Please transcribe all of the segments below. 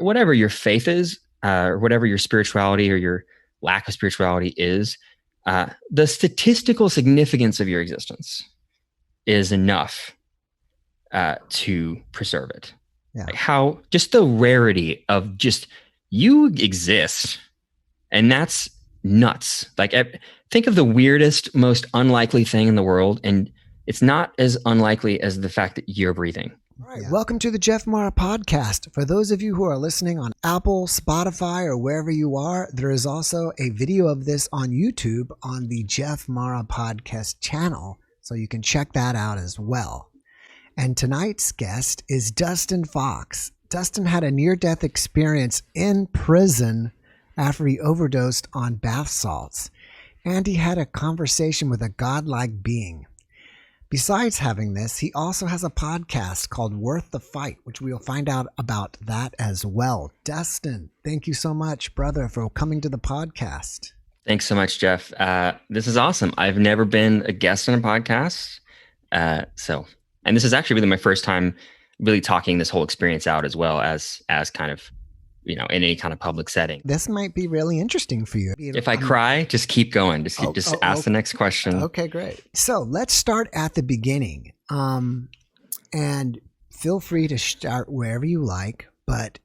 whatever your faith is, or whatever your spirituality or your lack of spirituality is, the statistical significance of your existence is enough to preserve it. Yeah. Like how just the rarity of just you exist, and that's nuts. Like think of the weirdest, most unlikely thing in the world, and it's not as unlikely as the fact that you're breathing. All right. Yeah. Welcome to the JeffMara podcast. For those of you who are listening on Apple, Spotify, or wherever you are, there is also a video of this on YouTube on the JeffMara podcast channel, so you can check that out as well. And tonight's guest is Dustin Fox. Dustin had a near-death experience in prison after he overdosed on bath salts, and he had a conversation with a godlike being. Besides having this, he also has a podcast called Worth the Fight, which we'll find out about that as well. Dustin, thank you so much, brother, for coming to the podcast. Thanks so much, Jeff. This is awesome. I've never been a guest on a podcast. And this is actually really my first time really talking this whole experience out as well as kind of, in any kind of public setting. This might be really interesting for you. If I cry, just keep going. Just ask the next question. Okay, great. So let's start at the beginning. And feel free to start wherever you like, but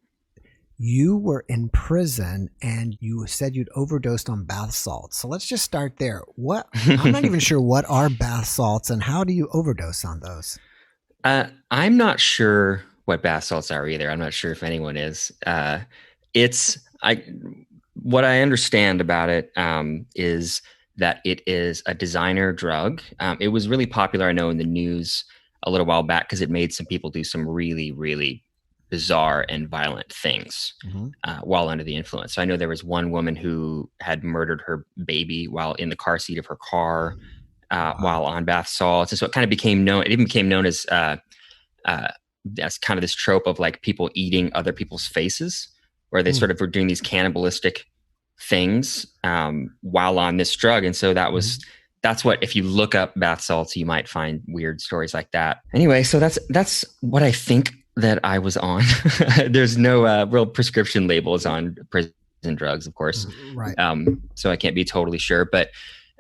you were in prison and you said you'd overdosed on bath salts. So let's just start there. I'm not even sure what are bath salts and how do you overdose on those? I'm not sure what bath salts are either. I'm not sure if anyone is. What I understand about it is that it is a designer drug. It was really popular, I know, in the news a little while back because it made some people do some really, really bizarre and violent things while under the influence. So I know there was one woman who had murdered her baby while in the car seat of her car while on bath salts. And so it kind of became known. It even became known as kind of this trope of like people eating other people's faces, where they sort of were doing these cannibalistic things while on this drug. And so that's what, if you look up bath salts, you might find weird stories like that. Anyway, so that's what I think that I was on. There's no real prescription labels on prison drugs, of course. Right. So I can't be totally sure, but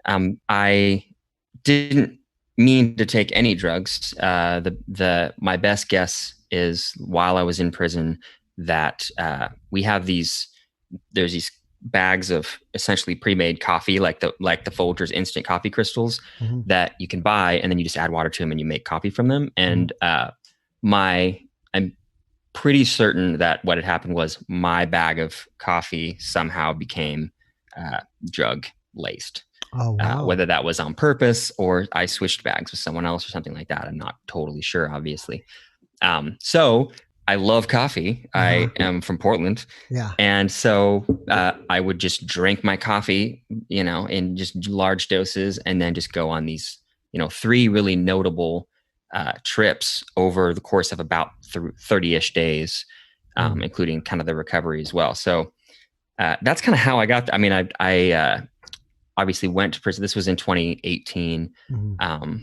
I didn't mean to take any drugs. My best guess is while I was in prison that we have there's these bags of essentially pre-made coffee, like the Folgers instant coffee crystals that you can buy, and then you just add water to them and you make coffee from them. And I'm pretty certain that what had happened was my bag of coffee somehow became drug laced. Oh, wow. Whether that was on purpose or I switched bags with someone else or something like that, I'm not totally sure, obviously. So I love coffee. I am from Portland. Yeah. And so I would just drink my coffee, in just large doses, and then just go on these, 3 really notable trips over the course of about 30-ish days, including kind of the recovery as well. So that's kind of how I got. I obviously went to prison. This was in 2018.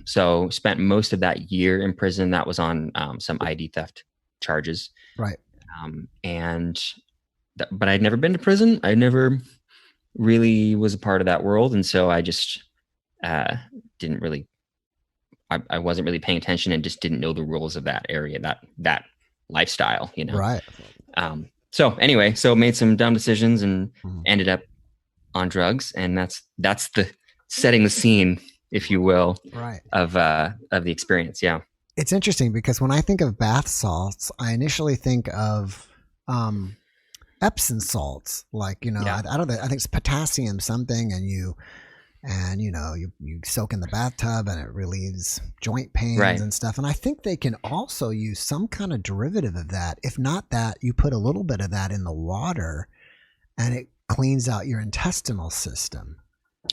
So spent most of that year in prison. That was on some ID theft charges. Right. But I'd never been to prison. I never really was a part of that world. And so I just didn't really, I wasn't really paying attention and just didn't know the rules of that area, that lifestyle, Right. So anyway, made some dumb decisions and ended up on drugs, and that's the setting the scene, if you will, right, of the experience. Yeah, it's interesting because when I think of bath salts, I initially think of Epsom salts, like I don't know, I think it's potassium something, and you soak in the bathtub and it relieves joint pains and stuff. And I think they can also use some kind of derivative of that. If not that, you put a little bit of that in the water, and it cleans out your intestinal system.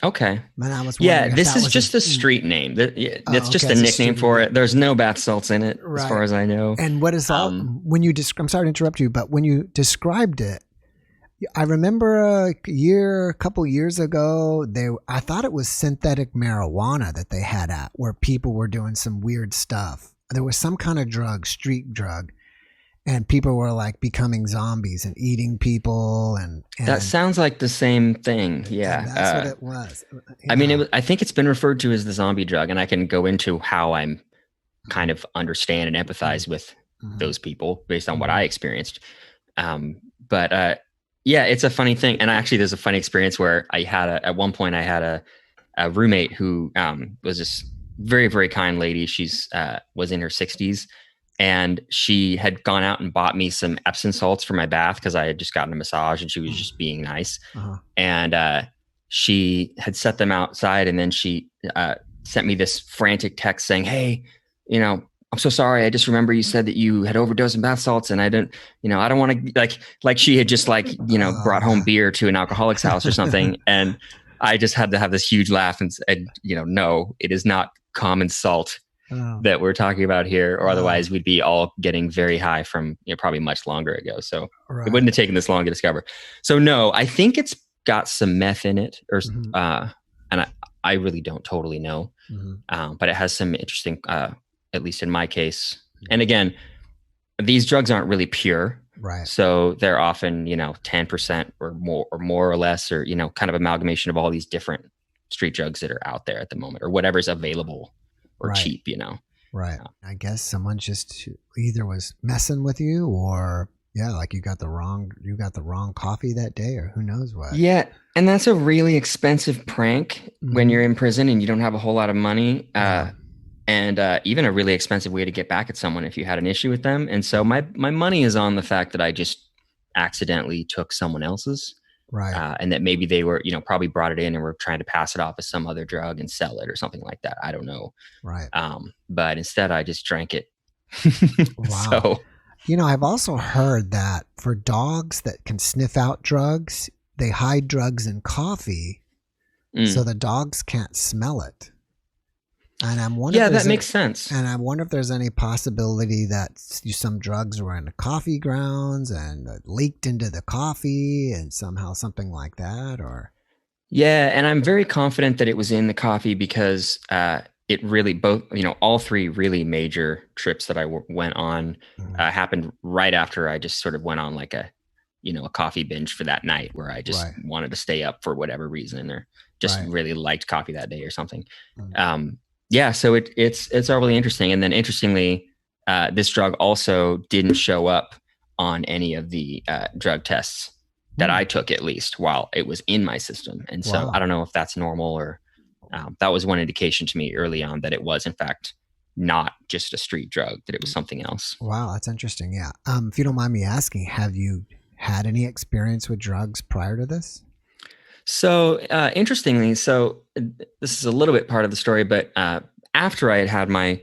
Okay. And I was this is just a street name. That's just a nickname for it. There's no bath salts in it, as far as I know. And what is when you I'm sorry to interrupt you, but when you described it, I remember a couple years ago, I thought it was synthetic marijuana that they had where people were doing some weird stuff. There was some kind of drug, street drug. and people were like becoming zombies and eating people, That sounds like the same thing. and Yeah. that's what it was. I mean, Yeah. I think it's been referred to as the zombie drug, and I can go into how I'm kind of understand and empathize with Mhm. those people based on what Mhm. I experienced. But yeah, it's a funny thing. And actually, there's a funny experience where at one point, I had a roommate who was this very, very kind lady. She's was in her 60s, and she had gone out and bought me some Epsom salts for my bath because I had just gotten a massage, and she was just being nice. Uh-huh. And she had set them outside, and then she sent me this frantic text saying, "Hey, I'm so sorry. I just remember you said that you had overdosed in bath salts, and I don't want to like she had just brought home beer to an alcoholic's house or something." And I just had to have this huge laugh and said, no, it is not common salt that we're talking about here, or otherwise we'd be all getting very high from probably much longer ago. So it wouldn't have taken this long to discover. So no, I think it's got some meth in it, or and I really don't totally know, but it has some interesting, at least in my case. And again, these drugs aren't really pure. Right. So they're often, 10% or more or less, or, kind of amalgamation of all these different street drugs that are out there at the moment, or whatever's available or cheap, Right. I guess someone just either was messing with you, or like you got the wrong coffee that day, or who knows what. Yeah. And that's a really expensive prank when you're in prison and you don't have a whole lot of money. And even a really expensive way to get back at someone if you had an issue with them. And so my money is on the fact that I just accidentally took someone else's. Right. And that maybe they were, probably brought it in and were trying to pass it off as some other drug and sell it or something like that. I don't know. Right. But instead I just drank it. Wow. So, I've also heard that for dogs that can sniff out drugs, they hide drugs in coffee so the dogs can't smell it. And I'm wondering. Yeah, that makes sense. And I wonder if there's any possibility that some drugs were in the coffee grounds and leaked into the coffee, and somehow something like that, or. Yeah, and I'm very confident that it was in the coffee because it really all three really major trips that I went on happened right after I just sort of went on like a coffee binge for that night, where I just wanted to stay up for whatever reason, or just really liked coffee that day or something. Yeah, so it's all really interesting. And then interestingly, this drug also didn't show up on any of the drug tests that I took, at least while it was in my system. And so I don't know if that's normal, or that was one indication to me early on that it was in fact not just a street drug, that it was something else. Wow, that's interesting. Yeah. If you don't mind me asking, have you had any experience with drugs prior to this? So interestingly, this is a little bit part of the story, but after I had my,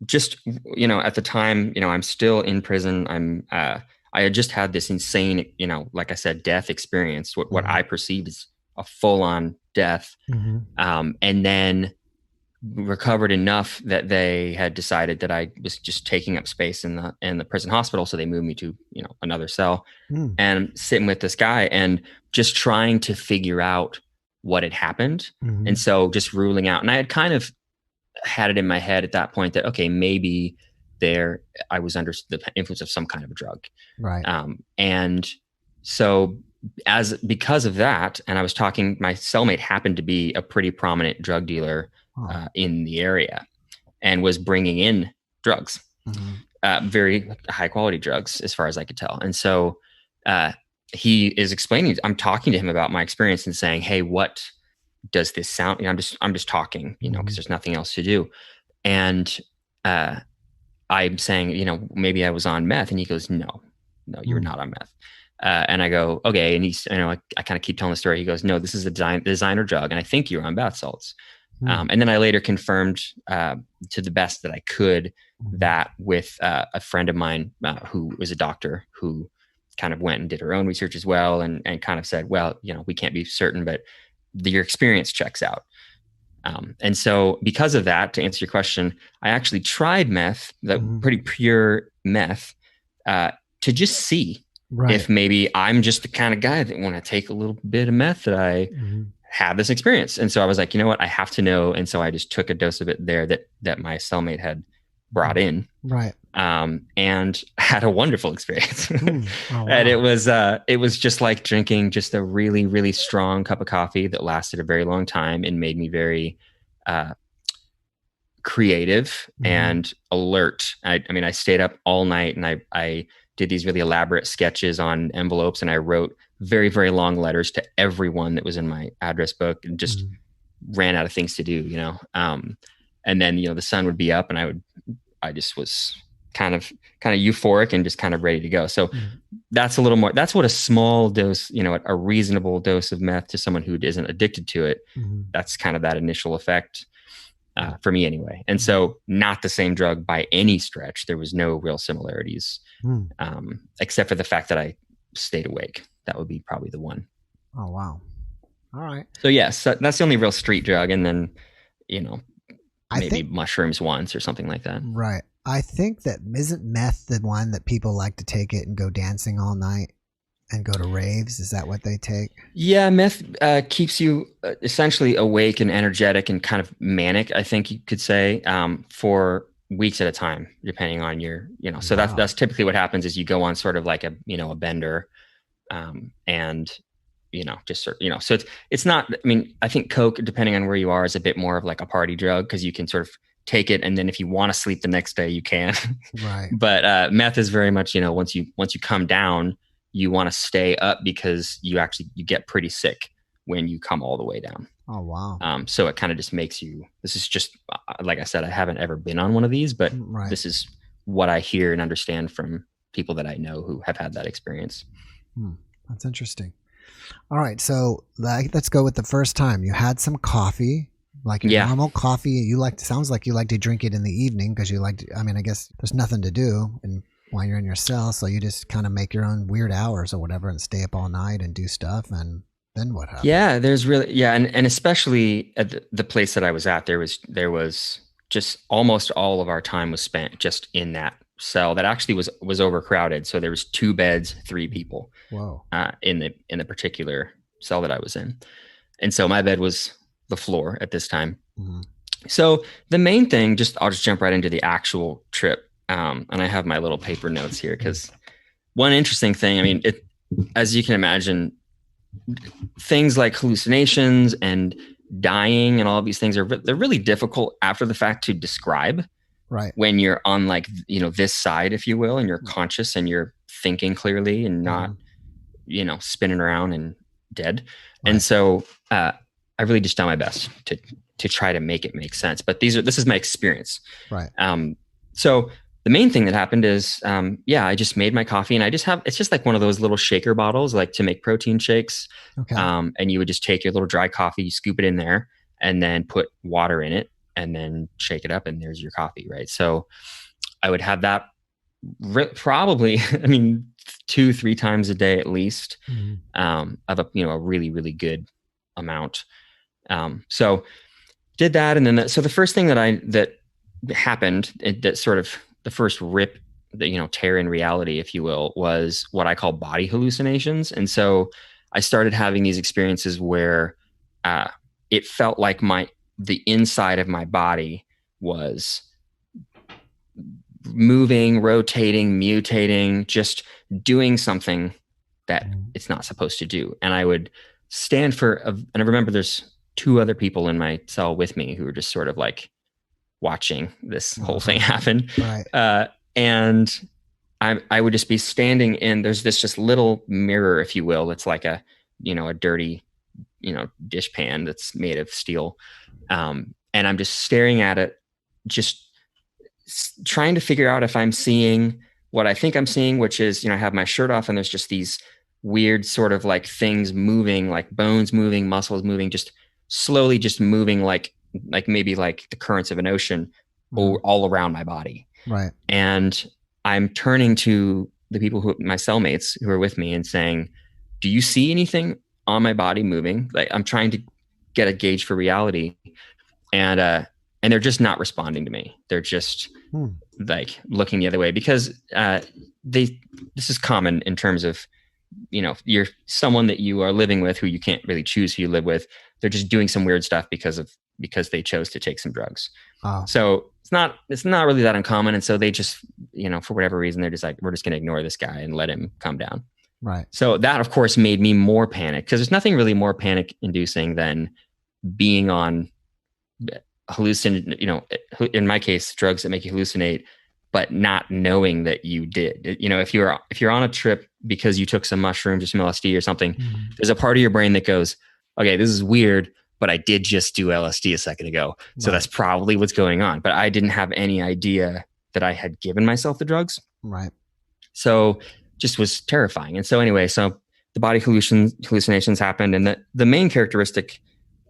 just, at the time, I'm still in prison. I had just had this insane, like I said, death experience, what I perceived as a full on death. And then recovered enough that they had decided that I was just taking up space in the prison hospital. So they moved me to, another cell, and I'm sitting with this guy and just trying to figure out what had happened. And so just ruling out, and I had kind of had it in my head at that point that, okay, maybe I was under the influence of some kind of a drug. Right. And so because of that, and I was talking, my cellmate happened to be a pretty prominent drug dealer in the area, and was bringing in drugs, very high quality drugs as far as I could tell. And so he is explaining, I'm talking to him about my experience and saying, hey, what does this sound? I'm just talking, because there's nothing else to do. And I'm saying, maybe I was on meth. And he goes, no, you're not on meth. And I go, okay. And he's, I kind of keep telling the story. He goes, no, this is a designer drug, and I think you're on bath salts. And then I later confirmed, to the best that I could, that with a friend of mine who was a doctor, who kind of went and did her own research as well, and kind of said, well, we can't be certain, but your experience checks out. And so because of that, to answer your question, I actually tried meth, the pretty pure meth, to just see if maybe I'm just the kind of guy that want to take a little bit of meth, that I have this experience. And so I was like, you know what, I have to know. And so I just took a dose of it there that my cellmate had brought in. Right. and had a wonderful experience. Oh, And wow. it was just like drinking just a really, really strong cup of coffee that lasted a very long time and made me very uh, creative Hmm. and alert. I mean, I stayed up all night and I did these really elaborate sketches on envelopes and I wrote very, very long letters to everyone that was in my address book and just Hmm. ran out of things to do, you know. And then, you know, the sun would be up and I just was kind of euphoric and just kind of ready to go. So Hmm. that's a little more, that's what a small dose, you know, a reasonable dose of meth to someone who isn't addicted to it. Hmm. That's kind of that initial effect Yeah. for me anyway. And so not the same drug by any stretch. There was no real similarities, Hmm. except for the fact that I stayed awake. That would be probably the one. Oh, wow. All right. So yes, that's the only real street drug. And then, you know, I maybe think, mushrooms once or something like that. right. I think that isn't meth the one that people like to take it and go dancing all night and go to raves? Is that what they take? Yeah, meth keeps you essentially awake and energetic and kind of manic, I think you could say, for weeks at a time, depending on your, you know. So Wow. that's typically what happens is you go on sort of like a, you know, a bender, and you know, just sort, you know, so it's not. I mean, I think Coke, depending on where you are, is a bit more of like a party drug because you can sort of take it and then if you want to sleep the next day, you can. Right. But meth is very much, you know, once you come down, you want to stay up because you get pretty sick when you come all the way down. Oh, wow. So it kind of just makes you. This is just like I said, I haven't ever been on one of these, but Right. this is what I hear and understand from people that I know who have had that experience. Hmm. That's interesting. All right. So let's go with the first time. You had some coffee, like your Yeah, normal coffee. Sounds like you like to drink it in the evening because you like to, I mean, I guess there's nothing to do and while you're in your cell. So you just kind of make your own weird hours or whatever and stay up all night and do stuff. And then what happened? yeah. There's really and especially at the place that I was at, there was just almost all of our time was spent just in that cell that actually was overcrowded. So there was two beds, three people Whoa. in the particular cell that I was in, and so my bed was the floor at this time. Mm-hmm. So the main thing, just I'll just jump right into the actual trip, and I have my little paper notes here because one interesting thing. I mean, as you can imagine, things like hallucinations and dying and all of these things they're really difficult after the fact to describe Right. when you're on like, you know, this side, if you will, and you're conscious and you're thinking clearly and not, Mm-hmm. you know, spinning around and dead. And Right. so I really just done my best to try to make it make sense. But this is my experience. Right. So the main thing that happened is, yeah, I just made my coffee and it's just like one of those little shaker bottles, like to make protein shakes. Okay. And you would just take your little dry coffee, you scoop it in there and then put water in it and then shake it up and there's your coffee. Right. So I would have that probably, I mean, 2-3 times a day at least, Mm-hmm. of a, you know, a really, really good amount. So did that. And then, so the first thing that happened, that sort of the first rip, the, you know, tear in reality, if you will, was what I call body hallucinations. And so I started having these experiences where uh, it felt like the inside of my body was moving, rotating, mutating, just doing something that it's not supposed to do. And I would stand and I remember there's two other people in my cell with me who were just sort of like watching this whole thing happen. Right. And I would just be standing there's this just little mirror, if you will. It's like a, you know, a dirty, you know, dish pan that's made of steel. And I'm just staring at it, just trying to figure out if I'm seeing what I think I'm seeing, which is, you know, I have my shirt off and there's just these weird sort of like things moving, like bones moving, muscles moving, just slowly just moving like maybe like the currents of an ocean all around my body. Right. And I'm turning to the people my cellmates who are with me and saying, do you see anything on my body moving? Like I'm trying to get a gauge for reality. And they're just not responding to me. They're just like looking the other way because this is common in terms of, you know, you're someone that you are living with who you can't really choose who you live with. they're just doing some weird stuff because they chose to take some drugs. Oh. So it's not really that uncommon. And so they just, for whatever reason, they're just like, we're just going to ignore this guy and let him come down. Right. So that, of course, made me more panicked, because there's nothing really more panic inducing than being on in my case, drugs that make you hallucinate, but not knowing that you did. If you're on a trip because you took some mushrooms or some LSD or something, there's a part of your brain that goes, okay, this is weird, but I did just do LSD a second ago. So that's probably what's going on. But I didn't have any idea that I had given myself the drugs. Right. So just was terrifying. And so anyway, so the body hallucinations happened. And the main characteristic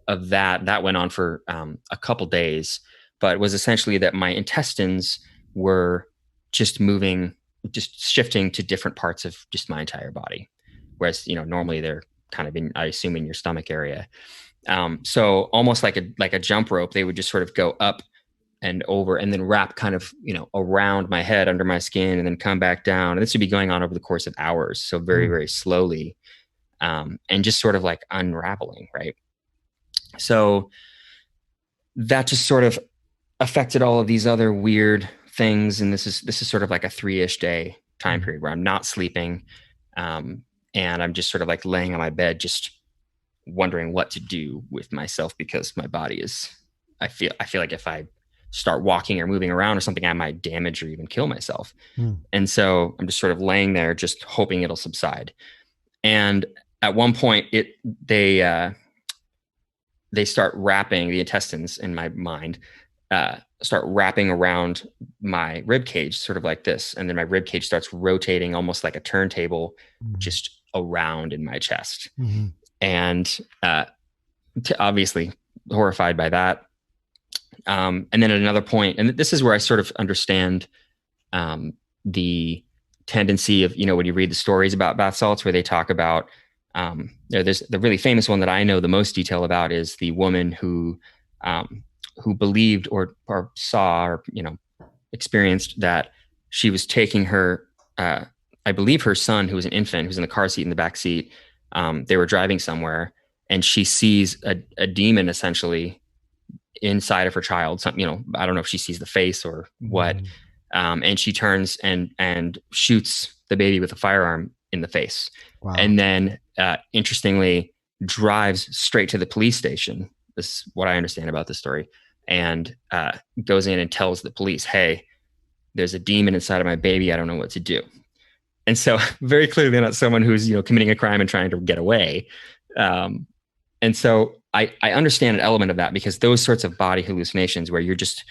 of that went on for a couple days, but was essentially that my intestines were just shifting to different parts of just my entire body. Whereas, normally they're kind of I assume in your stomach area. So almost like a jump rope, they would just sort of go up and over and then wrap kind of, around my head under my skin and then come back down. And this would be going on over the course of hours. So very, very slowly, and just sort of like unraveling. Right. So that just sort of affected all of these other weird things. And this is sort of like a 3-ish day time period where I'm not sleeping. And I'm just sort of like laying on my bed, just wondering what to do with myself, because my body I feel like if I start walking or moving around or something, I might damage or even kill myself. And so I'm just sort of laying there, just hoping it'll subside. And at one point they start wrapping the intestines in my mind, start wrapping around my rib cage, sort of like this. And then my rib cage starts rotating almost like a turntable, just around in my chest. And obviously horrified by that. And then at another point, and this is where I sort of understand the tendency of, when you read the stories about bath salts, where they talk about, there's the really famous one that I know the most detail about is the woman who believed or saw or, experienced that she was taking her, I believe her son, who was an infant, who's in the car seat in the back seat. They were driving somewhere and she sees a demon essentially inside of her child. Something, I don't know if she sees the face or what. And she turns and shoots the baby with a firearm in the face. Wow. And then, interestingly, drives straight to the police station. This is what I understand about the story. And goes in and tells the police, hey, there's a demon inside of my baby. I don't know what to do. And so very clearly not someone who's, committing a crime and trying to get away. And so I understand an element of that, because those sorts of body hallucinations where you're just,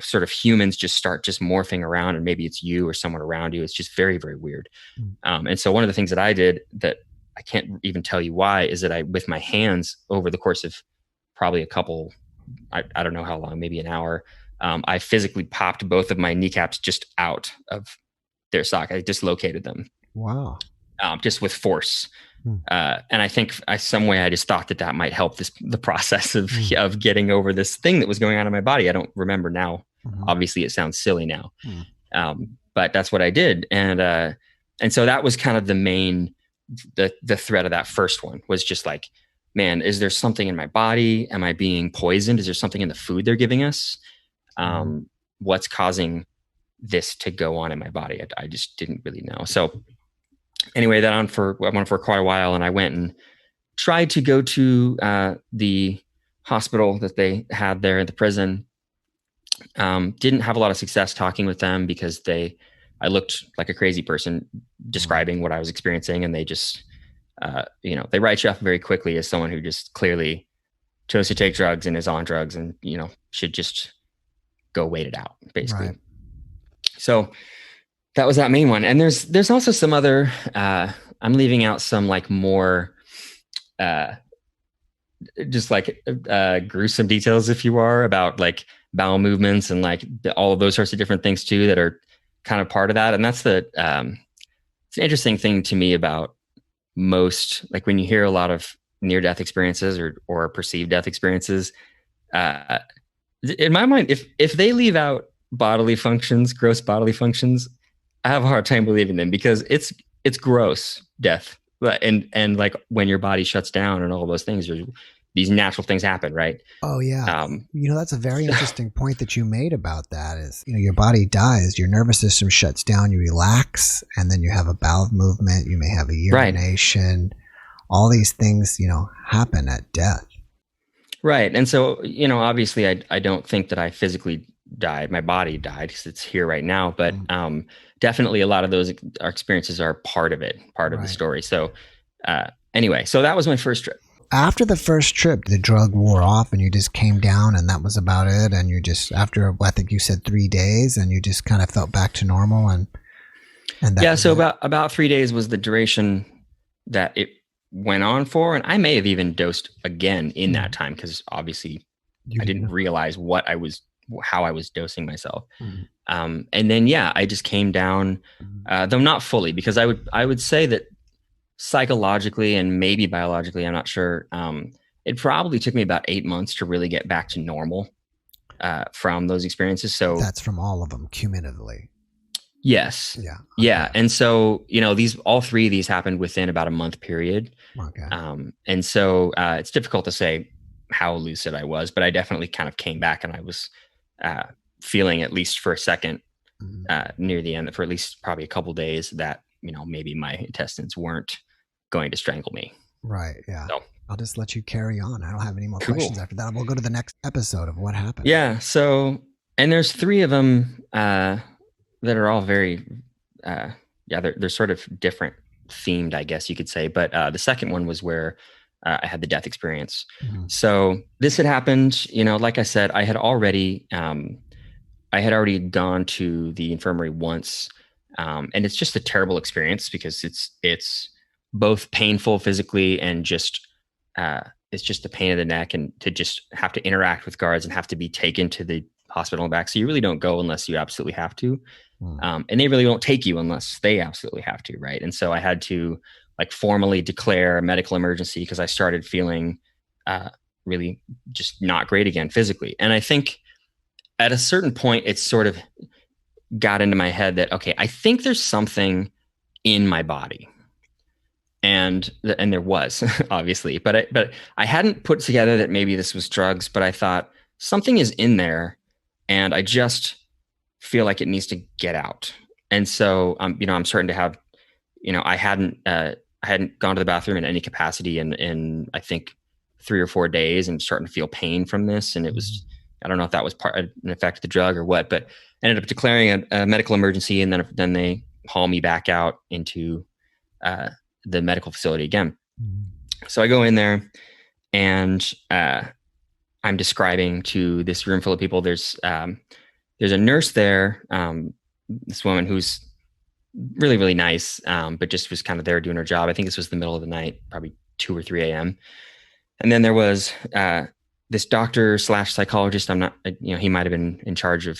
sort of humans just start just morphing around, and maybe it's you or someone around you. It's just very, very weird. And so one of the things that I did that I can't even tell you why is that with my hands over the course of probably a couple, I don't know how long, maybe an hour, I physically popped both of my kneecaps just out of their socket. I dislocated them. Wow. Just with force. And I think some way I just thought that might help the process of getting over this thing that was going on in my body. I don't remember now. Obviously it sounds silly now. But that's what I did. And so that was kind of the main, the threat of that first one was just like, man, is there something in my body? Am I being poisoned? Is there something in the food they're giving us? What's causing this to go on in my body? I just didn't really know. So anyway, I went for quite a while, and I went and tried to go to the hospital that they had there at the prison. Didn't have a lot of success talking with them because I looked like a crazy person describing what I was experiencing, and they just, they write you off very quickly as someone who just clearly chose to take drugs and is on drugs and, should just go wait it out, basically. Right. So that was that main one. And there's also some other, I'm leaving out some like more, just like gruesome details, if you are, about like bowel movements and like all of those sorts of different things too, that are kind of part of that. And that's it's an interesting thing to me about most, like when you hear a lot of near-death experiences or perceived death experiences, in my mind, if they leave out gross bodily functions, I have a hard time believing them, because it's gross death. And like when your body shuts down and all those things are these natural things happen, right? Oh yeah. That's a very interesting point that you made about that is, your body dies, your nervous system shuts down, you relax, and then you have a bowel movement, you may have a Right. urination. All these things, happen at death. Right. And so, obviously I don't think that I physically died. My body died because it's here right now. But definitely a lot of those our experiences are part of it, part of the story. So anyway, so that was my first trip. After the first trip, the drug wore off and you just came down and that was about it. And you just, after, I think you said 3 days, and you just kind of felt back to normal. And that yeah. So about 3 days was the duration that it went on for. And I may have even dosed again in that time, because obviously I didn't realize how I was dosing myself. And then, I just came down, though not fully, because I would say that psychologically and maybe biologically, I'm not sure. It probably took me about 8 months to really get back to normal from those experiences. So that's from all of them cumulatively. Yes. Yeah. Okay. Yeah. And so, all three of these happened within about a month period. Okay. And so it's difficult to say how lucid I was, but I definitely kind of came back, and I was feeling, at least for a second, near the end, for at least probably a couple days, that, maybe my intestines weren't going to strangle me. Right. Yeah. So I'll just let you carry on. I don't have any more questions after that. We'll go to the next episode of what happened. Yeah. So, and there's three of them that are all very, they're sort of different themed, I guess you could say. But the second one was where I had the death experience. So this had happened, like I said, I had already gone to the infirmary once. And it's just a terrible experience, because it's both painful physically and just, it's just a pain in the neck, and to just have to interact with guards and have to be taken to the hospital and back. So you really don't go unless you absolutely have to. And they really don't take you unless they absolutely have to. Right. And so I had to formally declare a medical emergency, because I started feeling really just not great again physically. And I think at a certain point, it's sort of got into my head that, okay, I think there's something in my body. And there was, obviously, but I hadn't put together that maybe this was drugs, but I thought something is in there, and I just feel like it needs to get out. And so, I'm starting to have, I hadn't gone to the bathroom in any capacity in I think 3 or 4 days, and starting to feel pain from this. And it was, I don't know if that was an effect of the drug or what, but I ended up declaring a medical emergency, and then they haul me back out into the medical facility again. So I go in there, and I'm describing to this room full of people. There's a nurse there, this woman who's really, really nice, but just was kind of there doing her job. I think this was the middle of the night, probably 2 or 3 a.m. And then there was this doctor / psychologist. I'm not, he might've been in charge of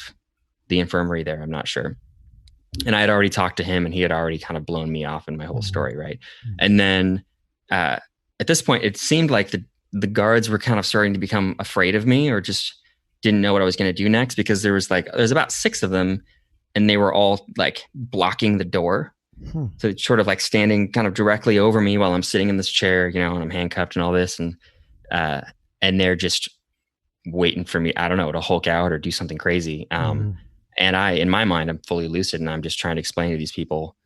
the infirmary there. I'm not sure. And I had already talked to him, and he had already kind of blown me off in my whole story. Right. And then at this point, it seemed like the guards were kind of starting to become afraid of me, or just didn't know what I was going to do next, because there's about 6 of them, and they were all blocking the door. So it's sort of standing kind of directly over me while I'm sitting in this chair, and I'm handcuffed and all this. And they're just waiting for me, I don't know, to Hulk out or do something crazy. And in my mind, I'm fully lucid, and I'm just trying to explain to these people,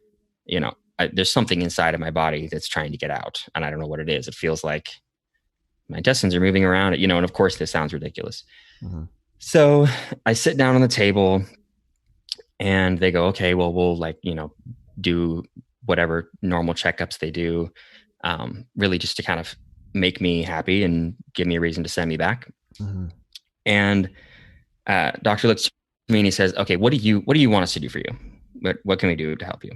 there's something inside of my body that's trying to get out, and I don't know what it is. It feels like my intestines are moving around, and of course this sounds ridiculous. So I sit down on the table, and they go, okay, well, we'll do whatever normal checkups they do, really just to kind of make me happy and give me a reason to send me back. And doctor looks at me, and he says, okay, what do you want us to do for you? What can we do to help you?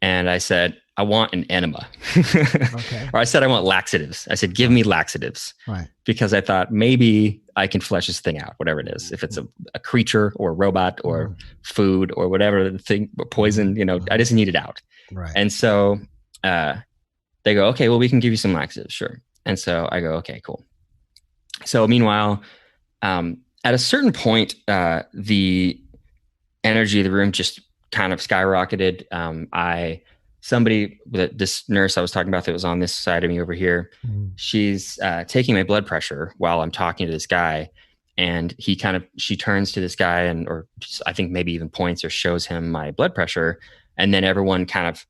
And I said, I want an enema. Okay. Or I said, I want laxatives. I said, give me laxatives. Right. Because I thought maybe I can flesh this thing out, whatever it is. If it's a creature or a robot or food or whatever the thing, poison, I just need it out. Right. And so they go, okay, well, we can give you some laxatives. Sure. And so I go, okay, cool. So meanwhile, at a certain point, the energy of the room just kind of skyrocketed. I this nurse I was talking about that was on this side of me over here, she's taking my blood pressure while I'm talking to this guy. And she turns to this guy or just, I think maybe even points or shows him my blood pressure. And then everyone kind of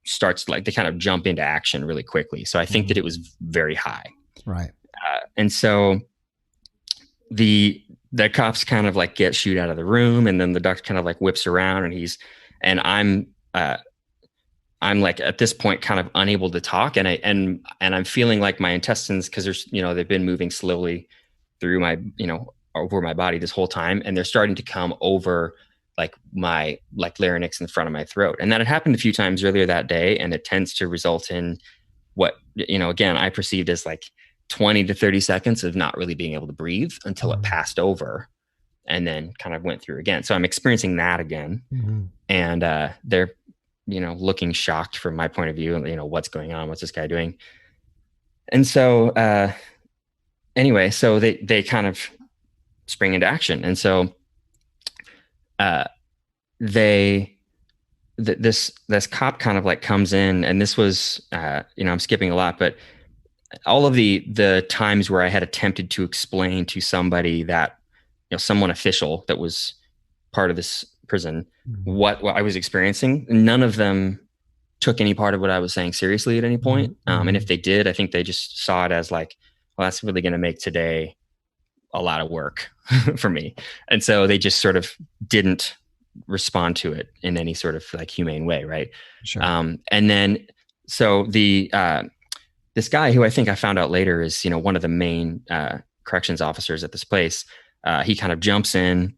starts they kind of jump into action really quickly. So I think that it was very high. Right. And so the cops kind of get shoot out of the room, and then the doctor kind of whips around, and I'm at this point kind of unable to talk, and I'm feeling like my intestines, because there's they've been moving slowly through my over my body this whole time, and they're starting to come over my larynx in the front of my throat. And that had happened a few times earlier that day, and it tends to result in what again I perceived as 20 to 30 seconds of not really being able to breathe until it passed over and then kind of went through again. So I'm experiencing that again. And they're looking shocked from my point of view, and what's going on, what's this guy doing. And so anyway, so they kind of spring into action. And so this cop kind of comes in, and this was I'm skipping a lot, but all of the times where I had attempted to explain to somebody that someone official that was part of this prison what I was experiencing, none of them took any part of what I was saying seriously at any point. And if they did, I think they just saw it as well, that's really going to make today a lot of work for me. And so they just sort of didn't respond to it in any sort of humane way. Right. Sure. And then, so this guy, who I think I found out later is, one of the main corrections officers at this place, he kind of jumps in,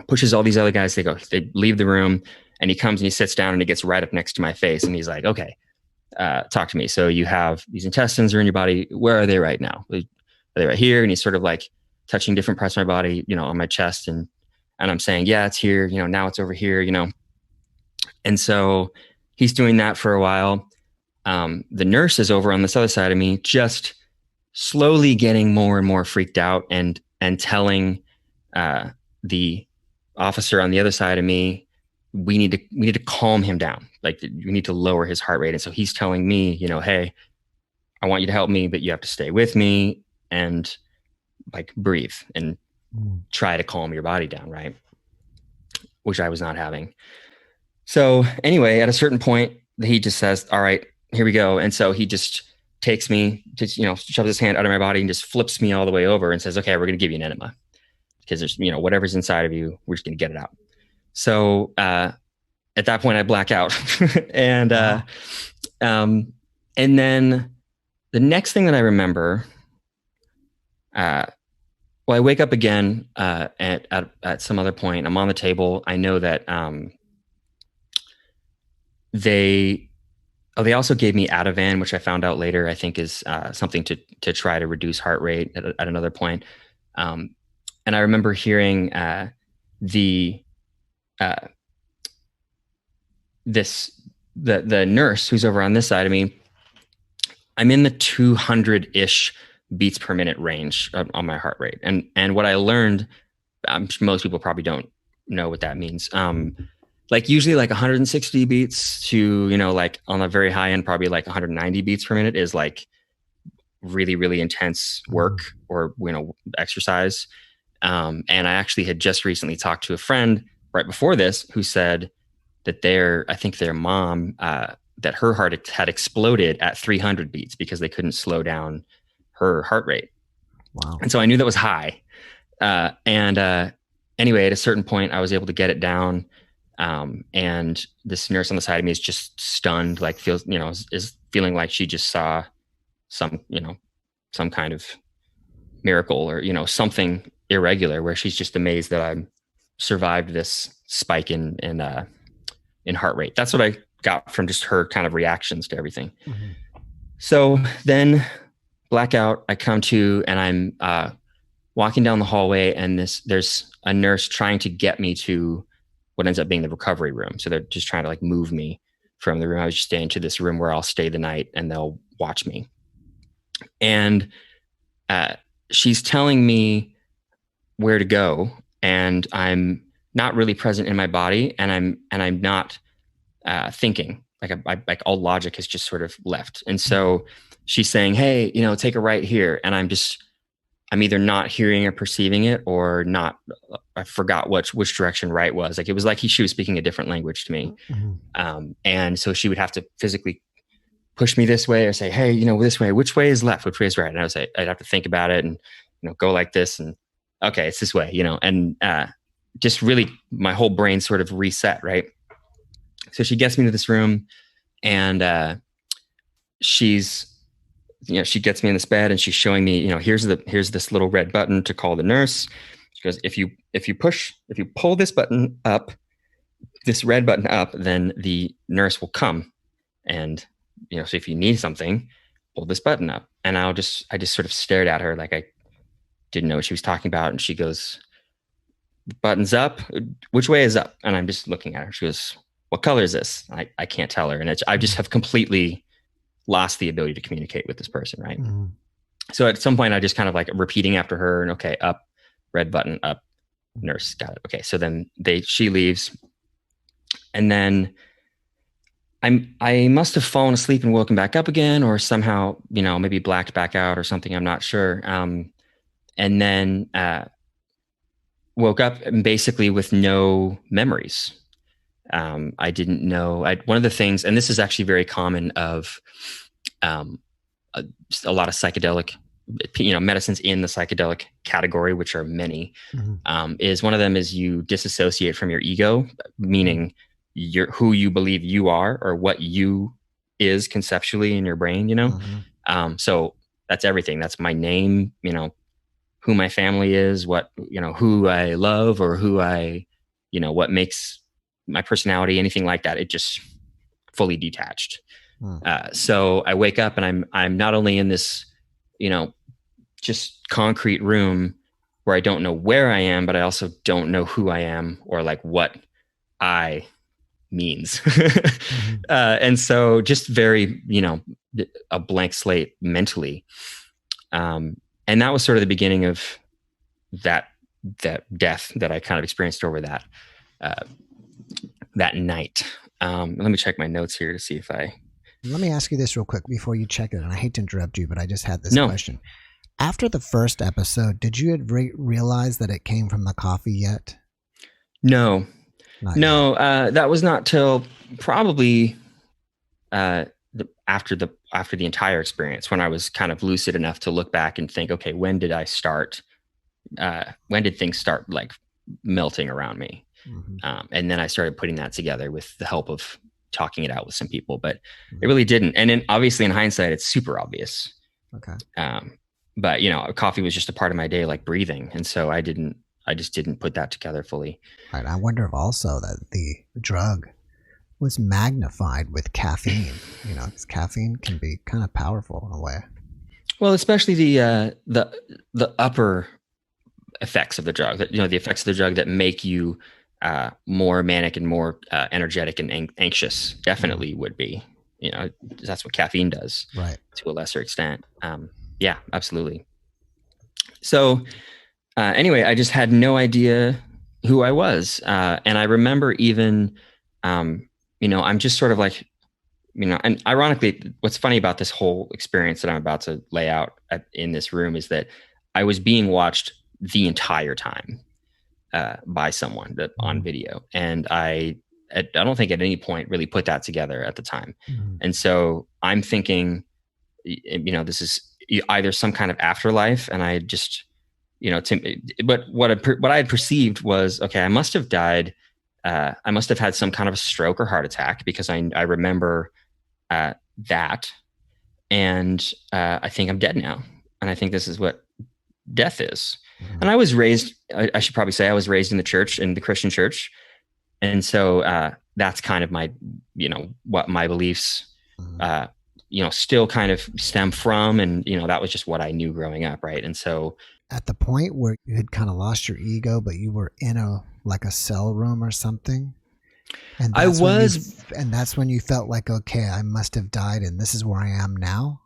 pushes all these other guys. They leave the room, and he comes and he sits down and he gets right up next to my face, and he's like, okay, talk to me. So you have these intestines are in your body. Where are they right now? Are they right here? And he's sort of touching different parts of my body, on my chest. And I'm saying, yeah, it's here, now it's over here, And so he's doing that for a while. The nurse is over on this other side of me, just slowly getting more and more freaked out, and telling the officer on the other side of me, we need to calm him down. We need to lower his heart rate. And so he's telling me, hey, I want you to help me, but you have to stay with me and breathe and try to calm your body down. Right. Which I was not having. So anyway, at a certain point, he just says, all right, here we go. And so he just takes me, shoves his hand out of my body and just flips me all the way over and says, okay, we're going to give you an enema, because there's, whatever's inside of you, we're just going to get it out. So at that point I black out. And and then the next thing that I remember, I wake up again at some other point. I'm on the table. I know that they also gave me Ativan, which I found out later, I think is something to try to reduce heart rate at another point. And I remember hearing the nurse who's over on this side of me. I'm in the 200-ish beats per minute range on my heart rate. And what I learned, most people probably don't know what that means. Usually 160 beats to, on the very high end, probably 190 beats per minute is really, really intense work or, exercise. And I actually had just recently talked to a friend right before this who said that I think their mom, that her heart had exploded at 300 beats because they couldn't slow down her heart rate. Wow. And so I knew that was high. Anyway, at a certain point, I was able to get it down. And this nurse on the side of me is just stunned, is feeling like she just saw some kind of miracle or, something irregular, where she's just amazed that I survived this spike in heart rate. That's what I got from just her kind of reactions to everything. Mm-hmm. So then blackout, I come to, and I'm walking down the hallway, and there's a nurse trying to get me to what ends up being the recovery room. So they're just trying to move me from the room I was just staying to this room where I'll stay the night and they'll watch me. And she's telling me where to go, and I'm not really present in my body, and I'm not thinking. like all logic has just sort of left. And so she's saying, hey, take a right here. And I'm either not hearing or perceiving it, or not. I forgot which direction right was. Like, it was like she was speaking a different language to me. And so she would have to physically push me this way or say, hey, this way, which way is left? Which way is right? And I'd have to think about it and, go like this, and okay, it's this way, and just really my whole brain sort of reset. Right. So she gets me to this room, and she gets me in this bed, and she's showing me, here's this little red button to call the nurse. She goes, if you pull this button up, this red button up, then the nurse will come. And, so if you need something, pull this button up. And I just sort of stared at her like I didn't know what she was talking about. And she goes, buttons up, which way is up? And I'm just looking at her. She goes, what color is this? I can't tell her. And I just have completely lost the ability to communicate with this person. Right. So at some point I just kind of like repeating after her, and okay, up, red button, up, nurse, got it. Okay. So then she leaves. And then I must have fallen asleep and woken back up again, or somehow, maybe blacked back out or something. I'm not sure. And then woke up basically with no memories. I didn't know. One of the things, and this is actually very common of a lot of psychedelic, medicines in the psychedelic category, which are many, is one of them is you disassociate from your ego, meaning who you believe you are, or what you is conceptually in your brain, so that's everything. That's my name, who my family is, what, who I love, or who what makes my personality, anything like that. It just fully detached. So I wake up and I'm not only in this, just concrete room where I don't know where I am, but I also don't know who I am, or like what I means. And so just very, a blank slate mentally. And that was sort of the beginning of that death that I kind of experienced over that night. Let me check my notes here to see if Let me ask you this real quick before you check it. And I hate to interrupt you, but I just had this question. After the first episode, did you realize that it came from the coffee yet? No. That was not till probably after the entire experience, when I was kind of lucid enough to look back and think, okay, when did things start like melting around me? And then I started putting that together with the help of talking it out with some people, but it really didn't. And then obviously in hindsight, it's super obvious. Okay. But coffee was just a part of my day, like breathing. And so I just didn't put that together fully. Right. I wonder if also that the drug was magnified with caffeine, because caffeine can be kind of powerful in a way. Well, especially the upper effects of the drug, that, the effects of the drug that make you more manic and more energetic and anxious, definitely would be, that's what caffeine does, right, to a lesser extent. Yeah, absolutely. So anyway, I just had no idea who I was. And I remember even, I'm just sort of like, and ironically, what's funny about this whole experience that I'm about to lay out in this room is that I was being watched the entire time by someone on video. And I don't think at any point really put that together at the time. And so I'm thinking, this is either some kind of afterlife, and I just, but what I had perceived was, okay, I must have died. I must have had some kind of a stroke or heart attack, because I remember that. And I think I'm dead now. And I think this is what death is. And I was raised, I should probably say I was raised in the Christian church. And so that's kind of my, what my beliefs, still kind of stem from. And, that was just what I knew growing up. Right. And so at the point where you had kind of lost your ego, but you were in a cell room or something. And that's when you felt like, okay, I must have died and this is where I am now.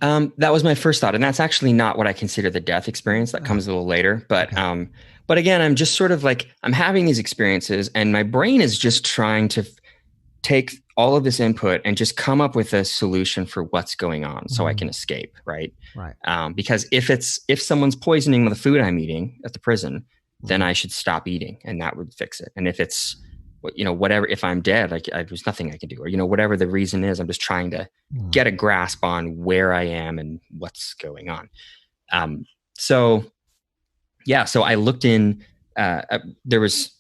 That was my first thought. And that's actually not what I consider the death experience. That comes a little later. But, okay. But again, I'm just sort of like, I'm having these experiences and my brain is just trying to take all of this input and just come up with a solution for what's going on so I can escape, right? Right. Because if someone's poisoning the food I'm eating at the prison, then I should stop eating, and that would fix it. And if it's, whatever, if I'm dead, there's nothing I can do, or, whatever the reason is, I'm just trying to get a grasp on where I am and what's going on. So I looked in, there was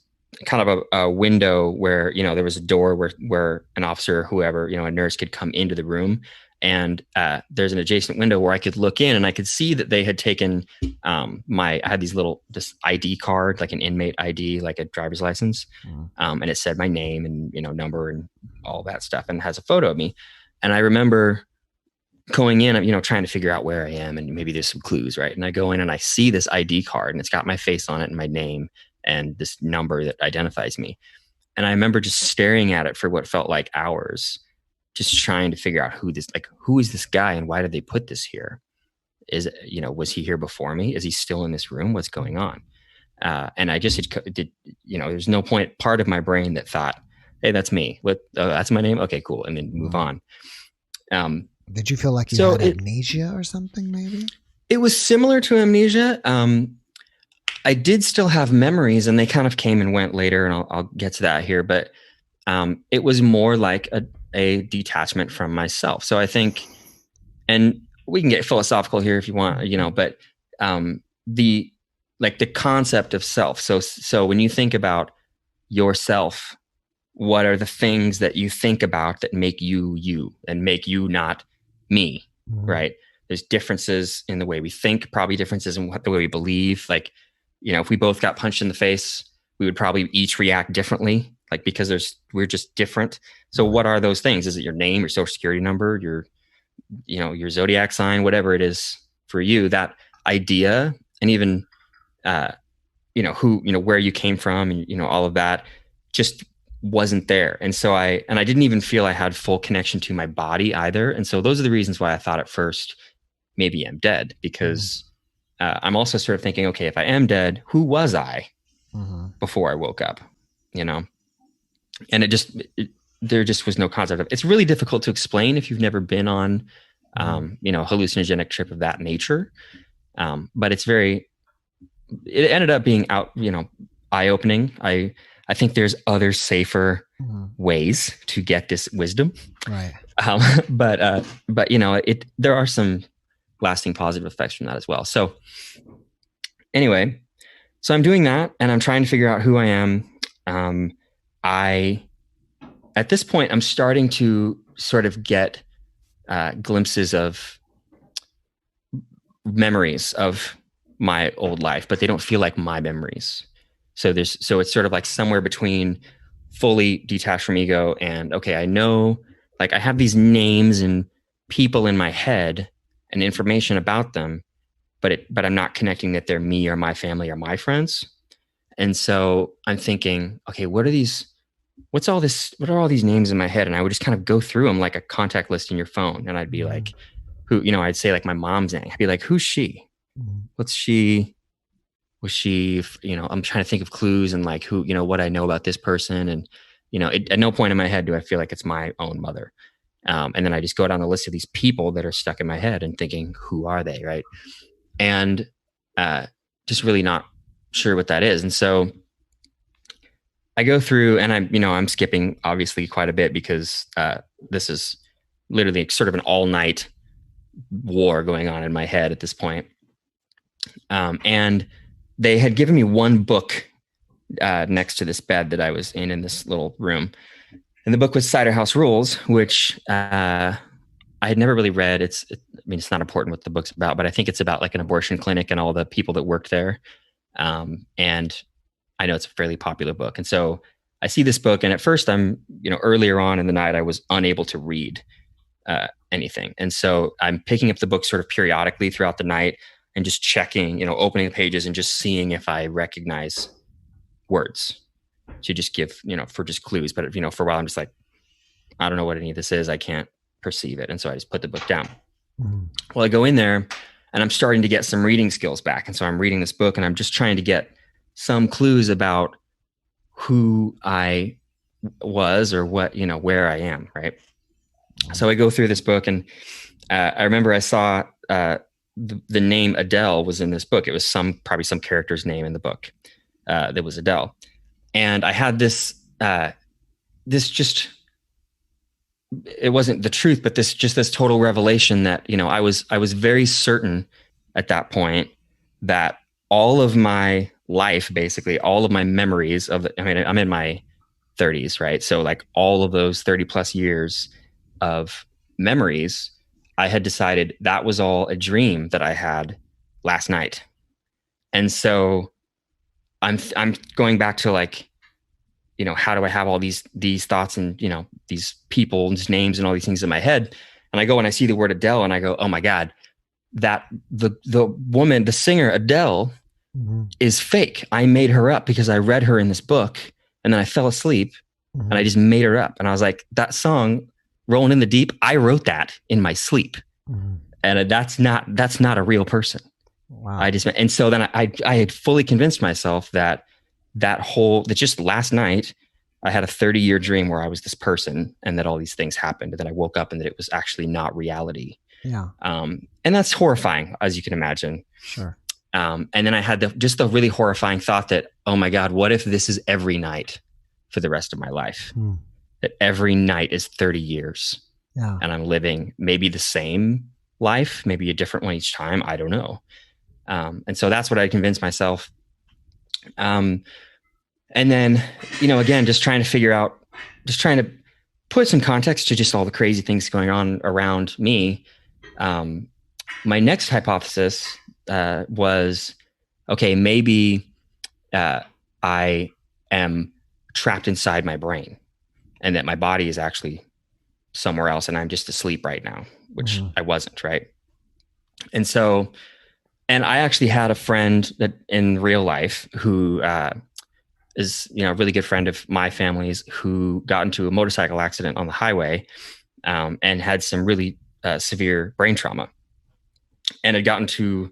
kind of a window where, there was a door where an officer, whoever, a nurse could come into the room. And there's an adjacent window where I could look in, and I could see that they had taken I had this ID card, like an inmate ID, like a driver's license. And it said my name and, number and all that stuff, and has a photo of me. And I remember going in, trying to figure out where I am, and maybe there's some clues, right? And I go in and I see this ID card, and it's got my face on it and my name and this number that identifies me. And I remember just staring at it for what felt like hours, just trying to figure out who is this guy and why did they put this here? Was he here before me? Is he still in this room? What's going on? And I just did, there's no part of my brain that thought, hey, that's me. That's my name. Okay, cool. And then move on. Did you feel like you had amnesia or something, maybe? It was similar to amnesia. I did still have memories, and they kind of came and went later, and I'll get to that here. But it was more like a detachment from myself. So I think, and we can get philosophical here if you want, but the concept of self. So when you think about yourself, what are the things that you think about that make you you and make you not me, right? There's differences in the way we think, probably differences in the way we believe. Like, if we both got punched in the face, we would probably each react differently, because we're just different. So what are those things? Is it your name, your social security number, your zodiac sign, whatever it is for you, that idea, and even, where you came from, and, all of that just wasn't there. And so I didn't even feel I had full connection to my body either. And so those are the reasons why I thought at first, maybe I'm dead, because I'm also sort of thinking, okay, if I am dead, who was I before I woke up, and there just was no concept of it. It's really difficult to explain if you've never been on, hallucinogenic trip of that nature. But it ended up being eye-opening. I think there's other safer ways to get this wisdom. Right. But there are some lasting positive effects from that as well. So anyway, so I'm doing that, and I'm trying to figure out who I am. At this point, I'm starting to sort of get glimpses of memories of my old life, but they don't feel like my memories. So it's sort of like somewhere between fully detached from ego and, okay, I know, like, I have these names and people in my head and information about them, but I'm not connecting that they're me or my family or my friends. And so I'm thinking, okay, what are all these names in my head? And I would just kind of go through them like a contact list in your phone. And I'd be like, I'd say like my mom's name. I'd be like, who's she? What's she? Was she, I'm trying to think of clues and like who, what I know about this person. And, at no point in my head do I feel like it's my own mother. And then I just go down the list of these people that are stuck in my head and thinking, who are they? Right. And just really not sure what that is. And so I go through, and I'm skipping obviously quite a bit because this is literally sort of an all-night war going on in my head at this point. And they had given me one book next to this bed that I was in this little room. And the book was Cider House Rules, which I had never really read. It's not important what the book's about, but I think it's about like an abortion clinic and all the people that worked there. And I know it's a fairly popular book. And so I see this book, and at first I'm, earlier on in the night, I was unable to read anything. And so I'm picking up the book sort of periodically throughout the night and just checking, opening the pages and just seeing if I recognize words to just give, for just clues. But, for a while I'm just like, I don't know what any of this is. I can't perceive it. And so I just put the book down. Well, I go in there and I'm starting to get some reading skills back. And so I'm reading this book, and I'm just trying to get some clues about who I was or what, where I am. Right. So I go through this book, and I remember I saw the name Adele was in this book. It was probably some character's name in the book that was Adele. And I had this just, it wasn't the truth, but this total revelation that, I was very certain at that point that all of my life, basically all of my memories I'm in my 30s, right? So like all of those 30 plus years of memories, I had decided that was all a dream that I had last night. And so I'm going back to like, how do I have all these thoughts and, these people's names and all these things in my head? And I go and I see the word Adele and I go, oh my God, that the woman, the singer Adele is fake. I made her up because I read her in this book and then I fell asleep and I just made her up. And I was like, that song, Rolling in the Deep, I wrote that in my sleep. And that's not a real person. Wow. And so then I had fully convinced myself that just last night I had a 30-year dream where I was this person and that all these things happened. And then I woke up and that it was actually not reality. Yeah. And that's horrifying, as you can imagine. Sure. And then I had the really horrifying thought that, oh my God, what if this is every night for the rest of my life? That every night is 30 years. Yeah. And I'm living maybe the same life, maybe a different one each time. I don't know. And so that's what I convinced myself. And then, again, just trying to put some context to just all the crazy things going on around me. My next hypothesis was, okay, maybe I am trapped inside my brain and that my body is actually somewhere else and I'm just asleep right now, which I wasn't, right? And so, and I actually had a friend that in real life who is, a really good friend of my family's, who got into a motorcycle accident on the highway and had some really severe brain trauma, and had gotten to,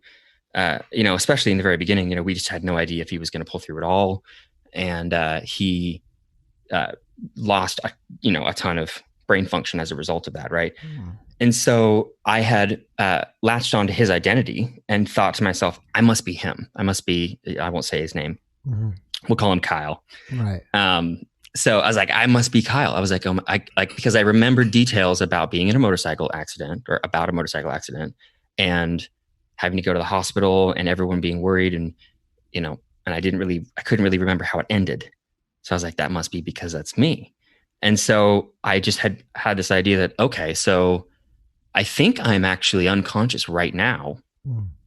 especially in the very beginning, we just had no idea if he was going to pull through at all. And he lost, a ton of brain function as a result of that. Right. And so I had latched onto his identity and thought to myself, I must be him. I won't say his name. We'll call him Kyle. Right. So I was like, I must be Kyle. I was like, because I remembered details about being in a motorcycle accident and having to go to the hospital and everyone being worried and I couldn't really remember how it ended. So I was like, that must be because that's me. And so I just had this idea that, okay, so I think I'm actually unconscious right now.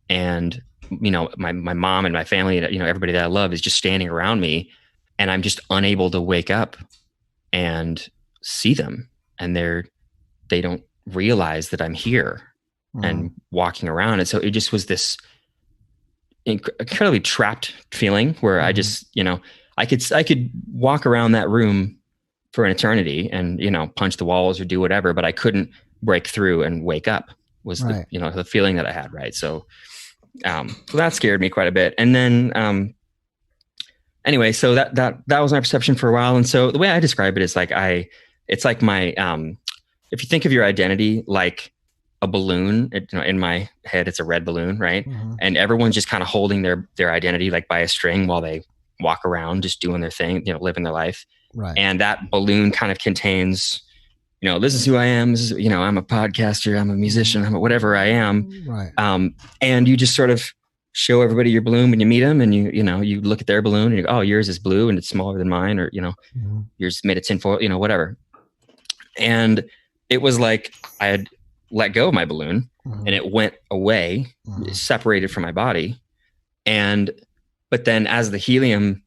And, my mom and my family, everybody that I love is just standing around me and I'm just unable to wake up and see them. And they don't realize that I'm here and walking around. And so it just was this incredibly trapped feeling where I just, I could walk around that room for an eternity and, punch the walls or do whatever, but I couldn't break through and wake up was right. The feeling that I had. Right. So that scared me quite a bit. And then, anyway, so that was my perception for a while. And so the way I describe it is like, it's like my, if you think of your identity, like a balloon, in my head, it's a red balloon. Right. And everyone's just kind of holding their identity like by a string while they walk around, just doing their thing, living their life. Right. And that balloon kind of contains, this is who I am. This is, I'm a podcaster, I'm a musician, I'm whatever I am. Right. And you just sort of show everybody your balloon when you meet them, and you look at their balloon and you go, oh, yours is blue and it's smaller than mine, or yours made of tinfoil, whatever. And it was like I had let go of my balloon and it went away, separated from my body. But then as the helium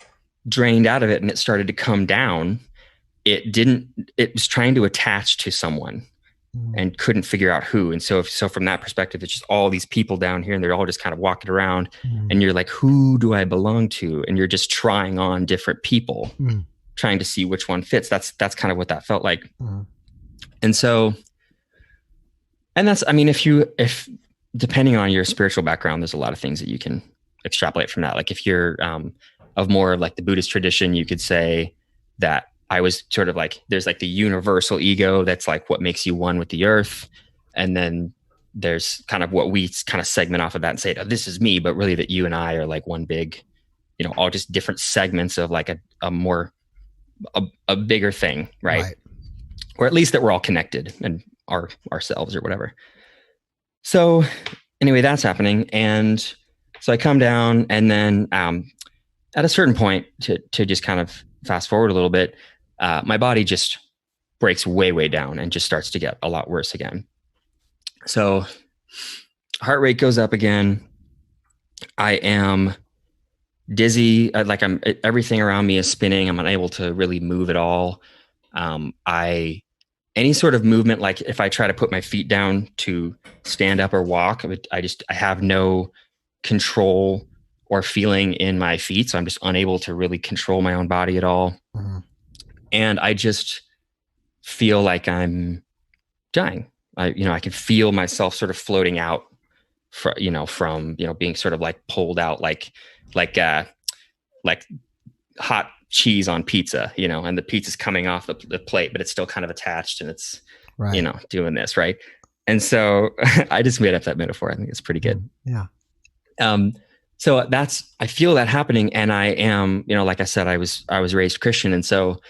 drained out of it and it started to come down, it was trying to attach to someone and couldn't figure out who. And so from that perspective, it's just all these people down here and they're all just kind of walking around and you're like, who do I belong to? And you're just trying on different people, trying to see which one fits. That's kind of what that felt like. And so, and that's, if depending on your spiritual background, there's a lot of things that you can extrapolate from that. Like if you're of more of like the Buddhist tradition, you could say that I was sort of like, there's like the universal ego that's like what makes you one with the earth. And then there's kind of what we kind of segment off of that and say, oh, this is me, but really that you and I are like one big, all just different segments of like a bigger thing, right? Or at least that we're all connected and ourselves or whatever. So anyway, that's happening. And so I come down, and then at a certain point, to just kind of fast forward a little bit, my body just breaks way down and just starts to get a lot worse again. So heart rate goes up again. I am dizzy. Everything around me is spinning. I'm unable to really move at all. Any sort of movement, like if I try to put my feet down to stand up or walk, I have no control or feeling in my feet. So I'm just unable to really control my own body at all. Mm-hmm. And I just feel like I'm dying. I can feel myself sort of floating out from being sort of like pulled out, like hot cheese on pizza, and the pizza's coming off the plate, but it's still kind of attached, and it's, doing this. Right. And so I just made up that metaphor. I think it's pretty good. Yeah. So I feel that happening. And I am, like I said, I was raised Christian. And so,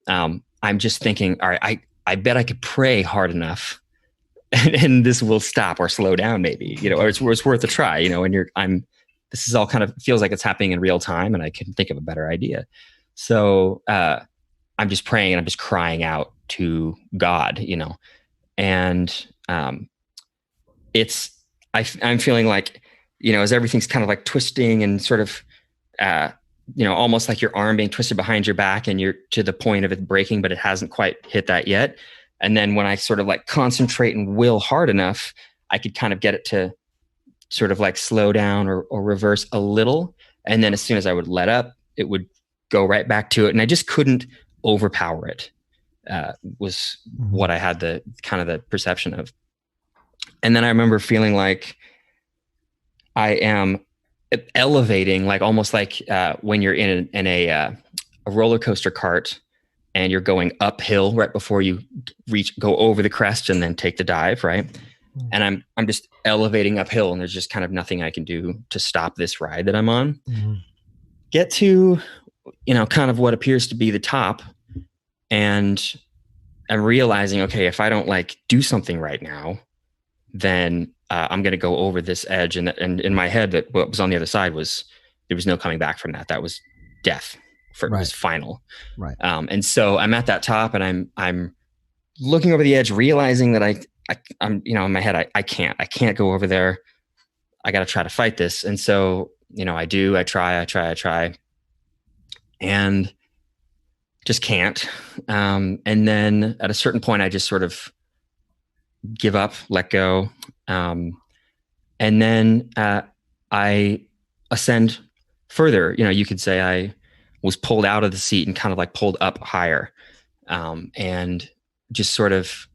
I'm just thinking, all right, I bet I could pray hard enough and this will stop or slow down maybe, or it's worth a try, and this is all kind of feels like it's happening in real time, and I can think of a better idea. So I'm just praying and I'm just crying out to God, and I'm feeling like, as everything's kind of like twisting and sort of, almost like your arm being twisted behind your back and you're to the point of it breaking, but it hasn't quite hit that yet. And then when I sort of like concentrate and will hard enough, I could kind of get it to sort of like slow down or reverse a little. And then as soon as I would let up, it would go right back to it. And I just couldn't overpower it, was what I had the kind of the perception of. And then I remember feeling like I am elevating, like almost like when you're in a roller coaster cart and you're going uphill right before you go over the crest and then take the dive, right? And I'm just elevating uphill, and there's just kind of nothing I can do to stop this ride that I'm on. Mm-hmm. Get to, kind of what appears to be the top, and I'm realizing, okay, if I don't like do something right now, then I'm going to go over this edge. And in my head, that what was on the other side there was no coming back from that. That was death. It was final. Right. And so I'm at that top, and I'm looking over the edge, realizing that I'm, in my head, I can't go over there. I got to try to fight this. And so, I try and just can't. And then at a certain point, I just sort of give up, let go. And then I ascend further. You could say I was pulled out of the seat and kind of like pulled up higher. And just sort of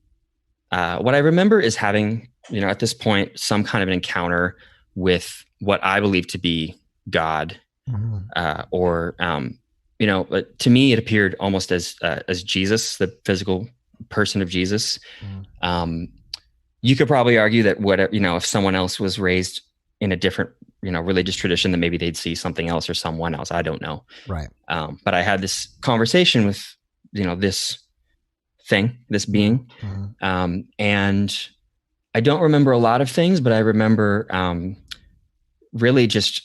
what I remember is having, at this point, some kind of an encounter with what I believe to be God, or to me, it appeared almost as Jesus, the physical person of Jesus. You could probably argue that if someone else was raised in a different, religious tradition, then maybe they'd see something else or someone else. I don't know. Right. But I had this conversation with, this being, and I don't remember a lot of things, but I remember really just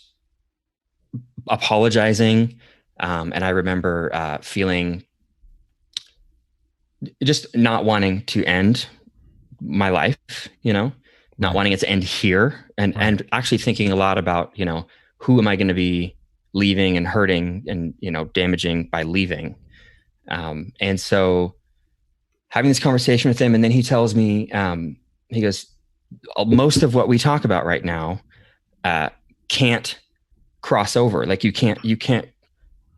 apologizing. And I remember feeling just not wanting to end my life, not wanting it to end here, and actually thinking a lot about, who am I going to be leaving and hurting and, damaging by leaving. And so having this conversation with him, and then he tells me, he goes, most of what we talk about right now can't cross over. Like you can't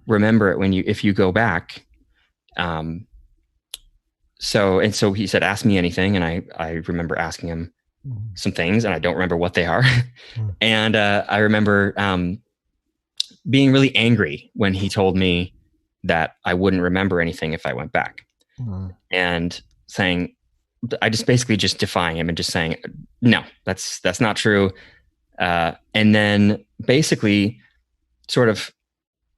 remember it if you go back. So he said, ask me anything. And I remember asking him some things, and I don't remember what they are. And I remember being really angry when he told me that I wouldn't remember anything if I went back. Mm-hmm. And saying, I just basically just defying him and just saying, no, that's not true. And then basically sort of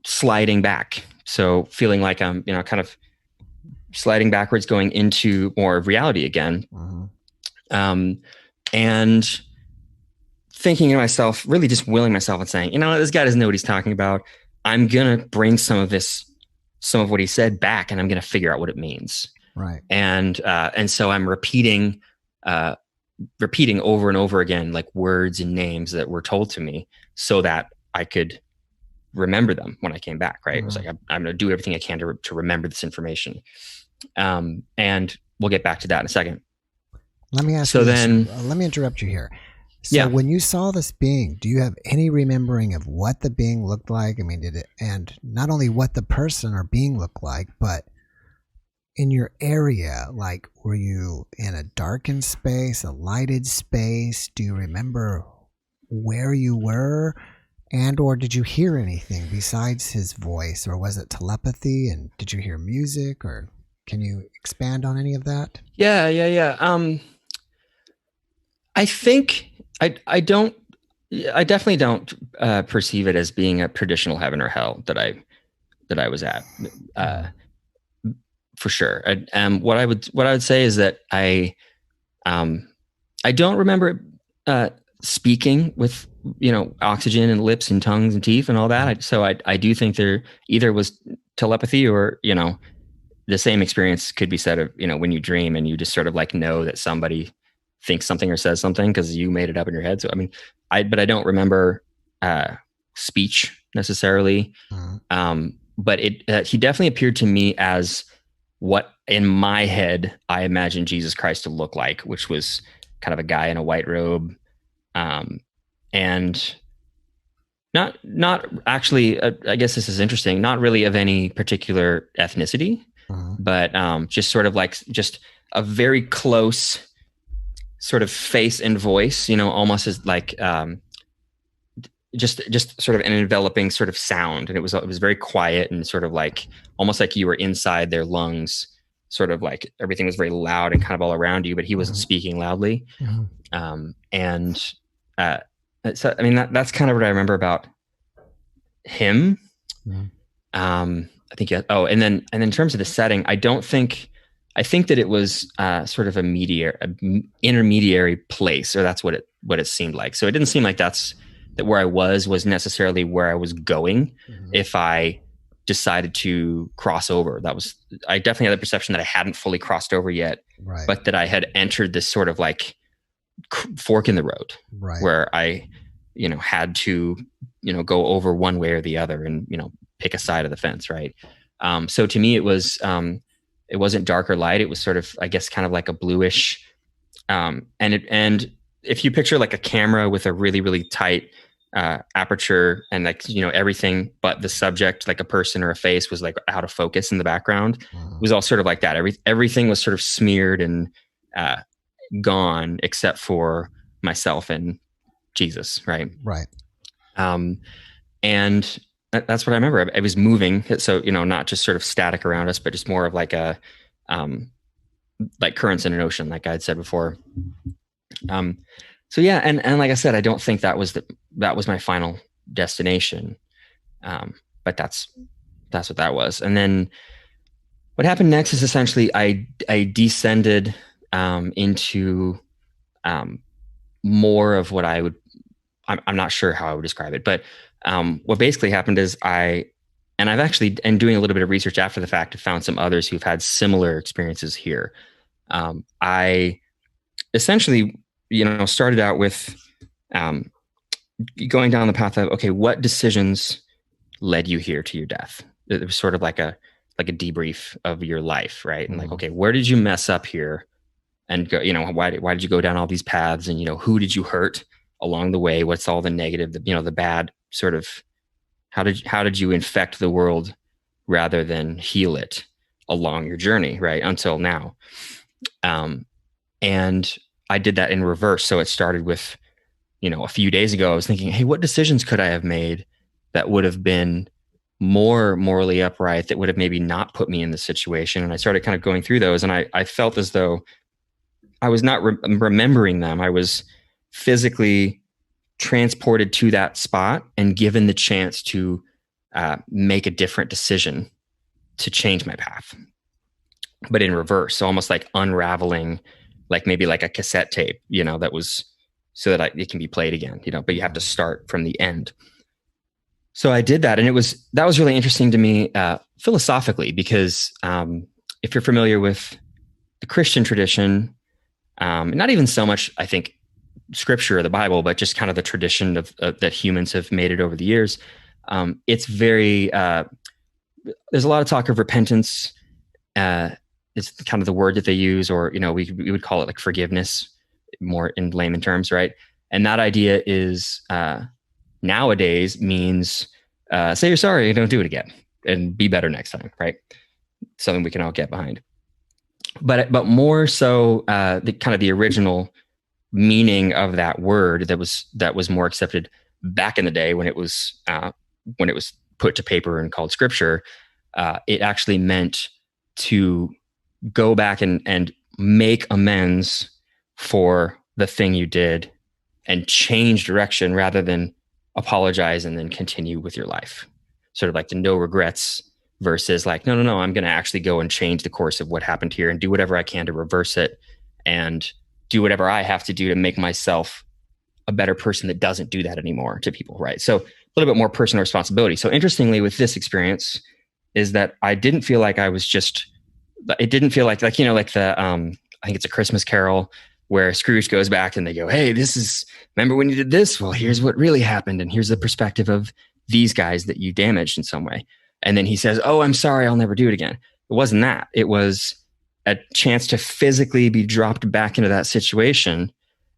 sliding back. So feeling like I'm, kind of sliding backwards, going into more of reality again. Mm-hmm. And thinking to myself, really just willing myself and saying, this guy doesn't know what he's talking about. I'm going to bring some of what he said back, and I'm going to figure out what it means. Right. And so I'm repeating over and over again, like words and names that were told to me so that I could remember them when I came back. Right. Mm-hmm. It was like, I'm going to do everything I can to remember this information. And we'll get back to that in a second. Let me ask you this. Let me interrupt you here. So when you saw this being, do you have any remembering of what the being looked like? I mean, and not only what the person or being looked like, but in your area, like, were you in a darkened space, a lighted space? Do you remember where you were? And or did you hear anything besides his voice, or was it telepathy? And did you hear music, or can you expand on any of that? Yeah. I think I definitely don't perceive it as being a traditional heaven or hell that I was at, for sure. What I would say is that I don't remember speaking with oxygen and lips and tongues and teeth and all that. So I do think there either was telepathy or the same experience could be said of when you dream and you just sort of like know that somebody thinks something or says something because you made it up in your head. So I mean, but I don't remember speech necessarily. But he definitely appeared to me as what in my head I imagined Jesus Christ to look like, which was kind of a guy in a white robe, and not actually. I guess this is interesting. Not really of any particular ethnicity, but just sort of like just a very close sort of face and voice, almost as like just sort of an enveloping sort of sound. And it was very quiet and sort of like almost like you were inside their lungs, sort of like everything was very loud and kind of all around you, but he wasn't speaking loudly. So I mean that's kind of what I remember about him. I think and then in terms of the setting, I think that it was sort of an intermediary place, or that's what it seemed like. So it didn't seem like that where I was necessarily where I was going. If I decided to cross over, I definitely had the perception that I hadn't fully crossed over yet, right, but that I had entered this sort of like fork in the road, right, where I, had to, go over one way or the other and, pick a side of the fence. Right. So to me, it wasn't dark or light. It was sort of, I guess, kind of like a bluish. And if you picture like a camera with a really, really tight aperture and like, everything but the subject, like a person or a face, was like out of focus in the background. It was all sort of like that. Everything was sort of smeared and gone except for myself and Jesus. Right. Right. And that's what I remember. It was moving. So, not just sort of static around us, but just more of like a, like currents in an ocean, like I had said before. So yeah. And like I said, I don't think that was my final destination. But that's what that was. And then what happened next is essentially I descended, into, more of what I'm not sure how I would describe it, but what basically happened is I've actually, and doing a little bit of research after the fact, have found some others who've had similar experiences here. I essentially, started out with going down the path of, okay, what decisions led you here to your death? It was sort of like a debrief of your life, right? And like, okay, where did you mess up here? And go, why did you go down all these paths? And who did you hurt along the way? What's all the negative, the bad sort of, how did you infect the world rather than heal it along your journey, right? Until now. And I did that in reverse. So it started with, a few days ago, I was thinking, hey, what decisions could I have made that would have been more morally upright that would have maybe not put me in this situation. And I started kind of going through those, and I felt as though I was not remembering them. I was physically transported to that spot and given the chance to make a different decision to change my path, but in reverse. So almost like unraveling, like maybe like a cassette tape, that was so that it can be played again, but you have to start from the end. So I did that. And that was really interesting to me philosophically, because if you're familiar with the Christian tradition, not even so much, I think, scripture or the Bible, but just kind of the tradition of that humans have made it over the years. It's very, there's a lot of talk of repentance. It's kind of the word that they use, or, we would call it like forgiveness more in layman terms. Right. And that idea is, nowadays means, say you're sorry and don't do it again and be better next time. Right. Something we can all get behind. But more so, the kind of the original meaning of that word that was more accepted back in the day when it was put to paper and called scripture. It actually meant to go back and make amends for the thing you did and change direction rather than apologize and then continue with your life. Sort of like the no regrets versus like, no, I'm going to actually go and change the course of what happened here and do whatever I can to reverse it and do whatever I have to do to make myself a better person that doesn't do that anymore to people. Right. So a little bit more personal responsibility. So interestingly, with this experience is that I didn't feel like it didn't feel like the, I think it's a Christmas Carol where Scrooge goes back and they go, hey, remember when you did this? Well, here's what really happened. And here's the perspective of these guys that you damaged in some way. And then he says, oh, I'm sorry, I'll never do it again. It wasn't that. It was a chance to physically be dropped back into that situation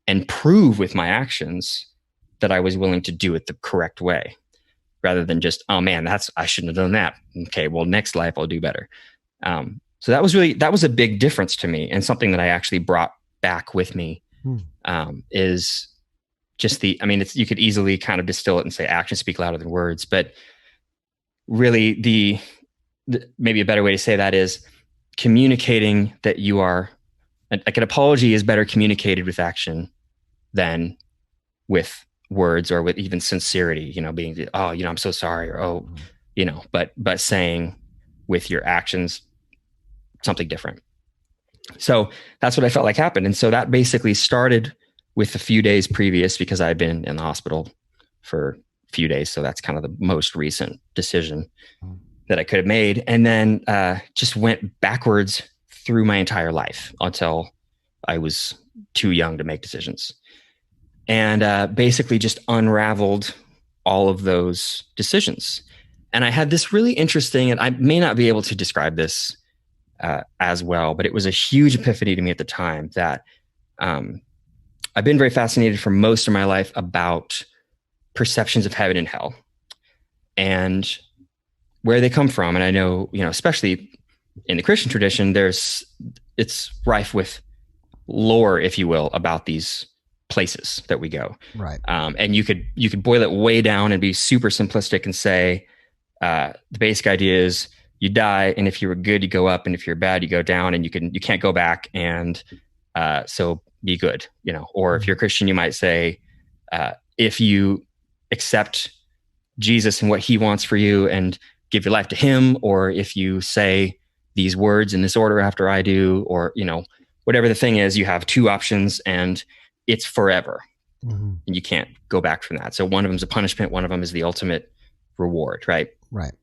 and prove with my actions that I was willing to do it the correct way, rather than just, oh man, I shouldn't have done that. Okay, well, next life I'll do better. So that was a big difference to me, and something that I actually brought back with me. Is just you could easily kind of distill it and say actions speak louder than words, but really the maybe a better way to say that is communicating that you are like an apology is better communicated with action than with words or with even sincerity, being, oh, I'm so sorry, or, but saying with your actions something different. So that's what I felt like happened. And so that basically started with a few days previous, because I had been in the hospital for a few days. So that's kind of the most recent decision that I could have made. And then just went backwards through my entire life until I was too young to make decisions. And basically just unraveled all of those decisions. And I had this really interesting, and I may not be able to describe this as well, but it was a huge epiphany to me at the time that I've been very fascinated for most of my life about perceptions of heaven and hell and where they come from. And I know, especially in the Christian tradition, it's rife with lore, if you will, about these places that we go. Right. And you could boil it way down and be super simplistic and say, the basic idea is you die, and if you were good, you go up, and if you're bad, you go down, and you can't go back. And so be good, or if you're a Christian, you might say, if you accept Jesus and what he wants for you and give your life to him, or if you say these words in this order after I do, or, whatever the thing is, you have two options and it's forever. And you can't go back from that. So one of them is a punishment. One of them is the ultimate reward. Right. Right.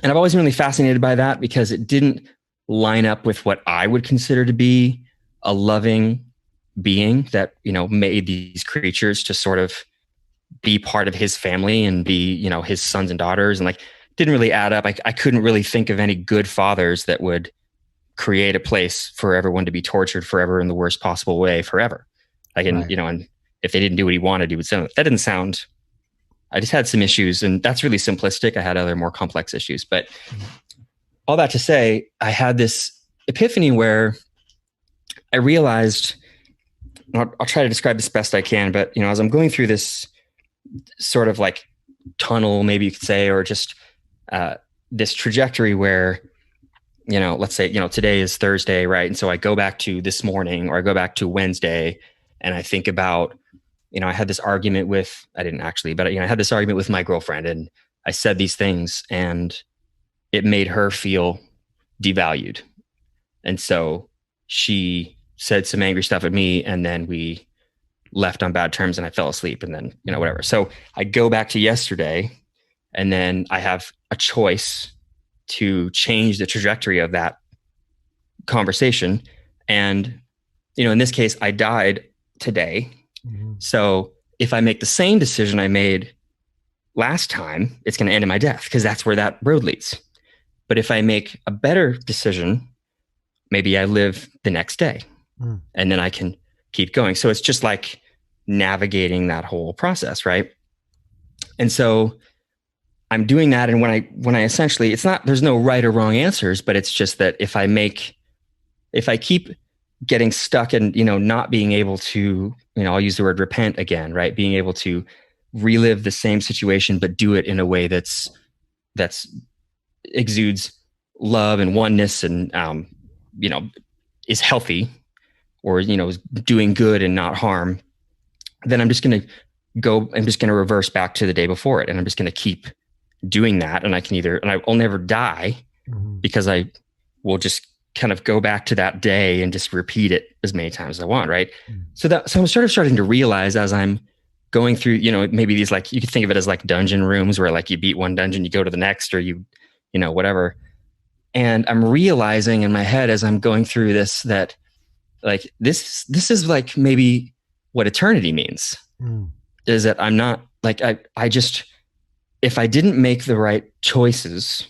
And I've always been really fascinated by that because it didn't line up with what I would consider to be a loving being that, made these creatures to sort of be part of his family and be, his sons and daughters, and didn't really add up. I couldn't really think of any good fathers that would create a place for everyone to be tortured forever in the worst possible way forever. And if they didn't do what he wanted, he would say, that didn't sound, I just had some issues, and that's really simplistic. I had other more complex issues, but all that to say, I had this epiphany where I realized, I'll try to describe this best I can, but as I'm going through this sort of tunnel, maybe you could say, or just this trajectory where, let's say, today is Thursday, right? And so I go back to this morning, or I go back to Wednesday, and I think about, I had this argument with, I didn't actually, but I had this argument with my girlfriend, and I said these things, and it made her feel devalued. And so she said some angry stuff at me, and then we left on bad terms, and I fell asleep, and then, whatever. So I go back to yesterday, and then I have a choice to change the trajectory of that conversation. And, in this case, I died today. Mm-hmm. So if I make the same decision I made last time, it's going to end in my death, because that's where that road leads. But if I make a better decision, maybe I live the next day, and then I can keep going. So it's just like navigating that whole process, right? And so I'm doing that. And when I essentially, there's no right or wrong answers, but it's just that if I keep getting stuck and, not being able to, I'll use the word repent again, right? Being able to relive the same situation, but do it in a way that's exudes love and oneness, and, is healthy, or, is doing good and not harm, then I'm just going to reverse back to the day before it. And I'm just going to keep doing that. And I'll never die, because I will just kind of go back to that day and just repeat it as many times as I want. Right. So I'm sort of starting to realize, as I'm going through, maybe these, like, you could think of it as like dungeon rooms, where like you beat one dungeon, you go to the next, or whatever. And I'm realizing in my head, as I'm going through this, that like, this is like maybe what eternity means, is that I'm not like, I just, if I didn't make the right choices,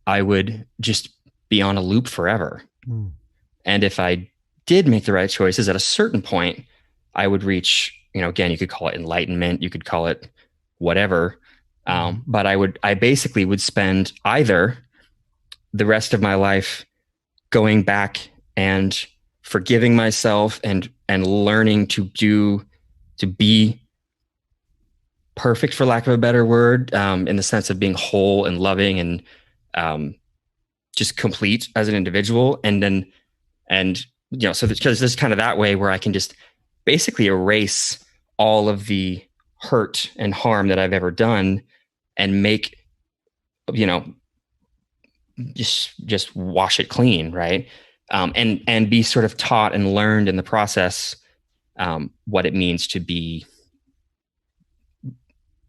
I would just be on a loop forever. And if I did make the right choices, at a certain point, I would reach, again, you could call it enlightenment, you could call it whatever. But I basically would spend either the rest of my life going back and forgiving myself and learning to be perfect, for lack of a better word, in the sense of being whole and loving and just complete as an individual. So because there's kind of that way where I can just basically erase all of the hurt and harm that I've ever done, and make, just wash it clean. Right. And be sort of taught and learned in the process, what it means to be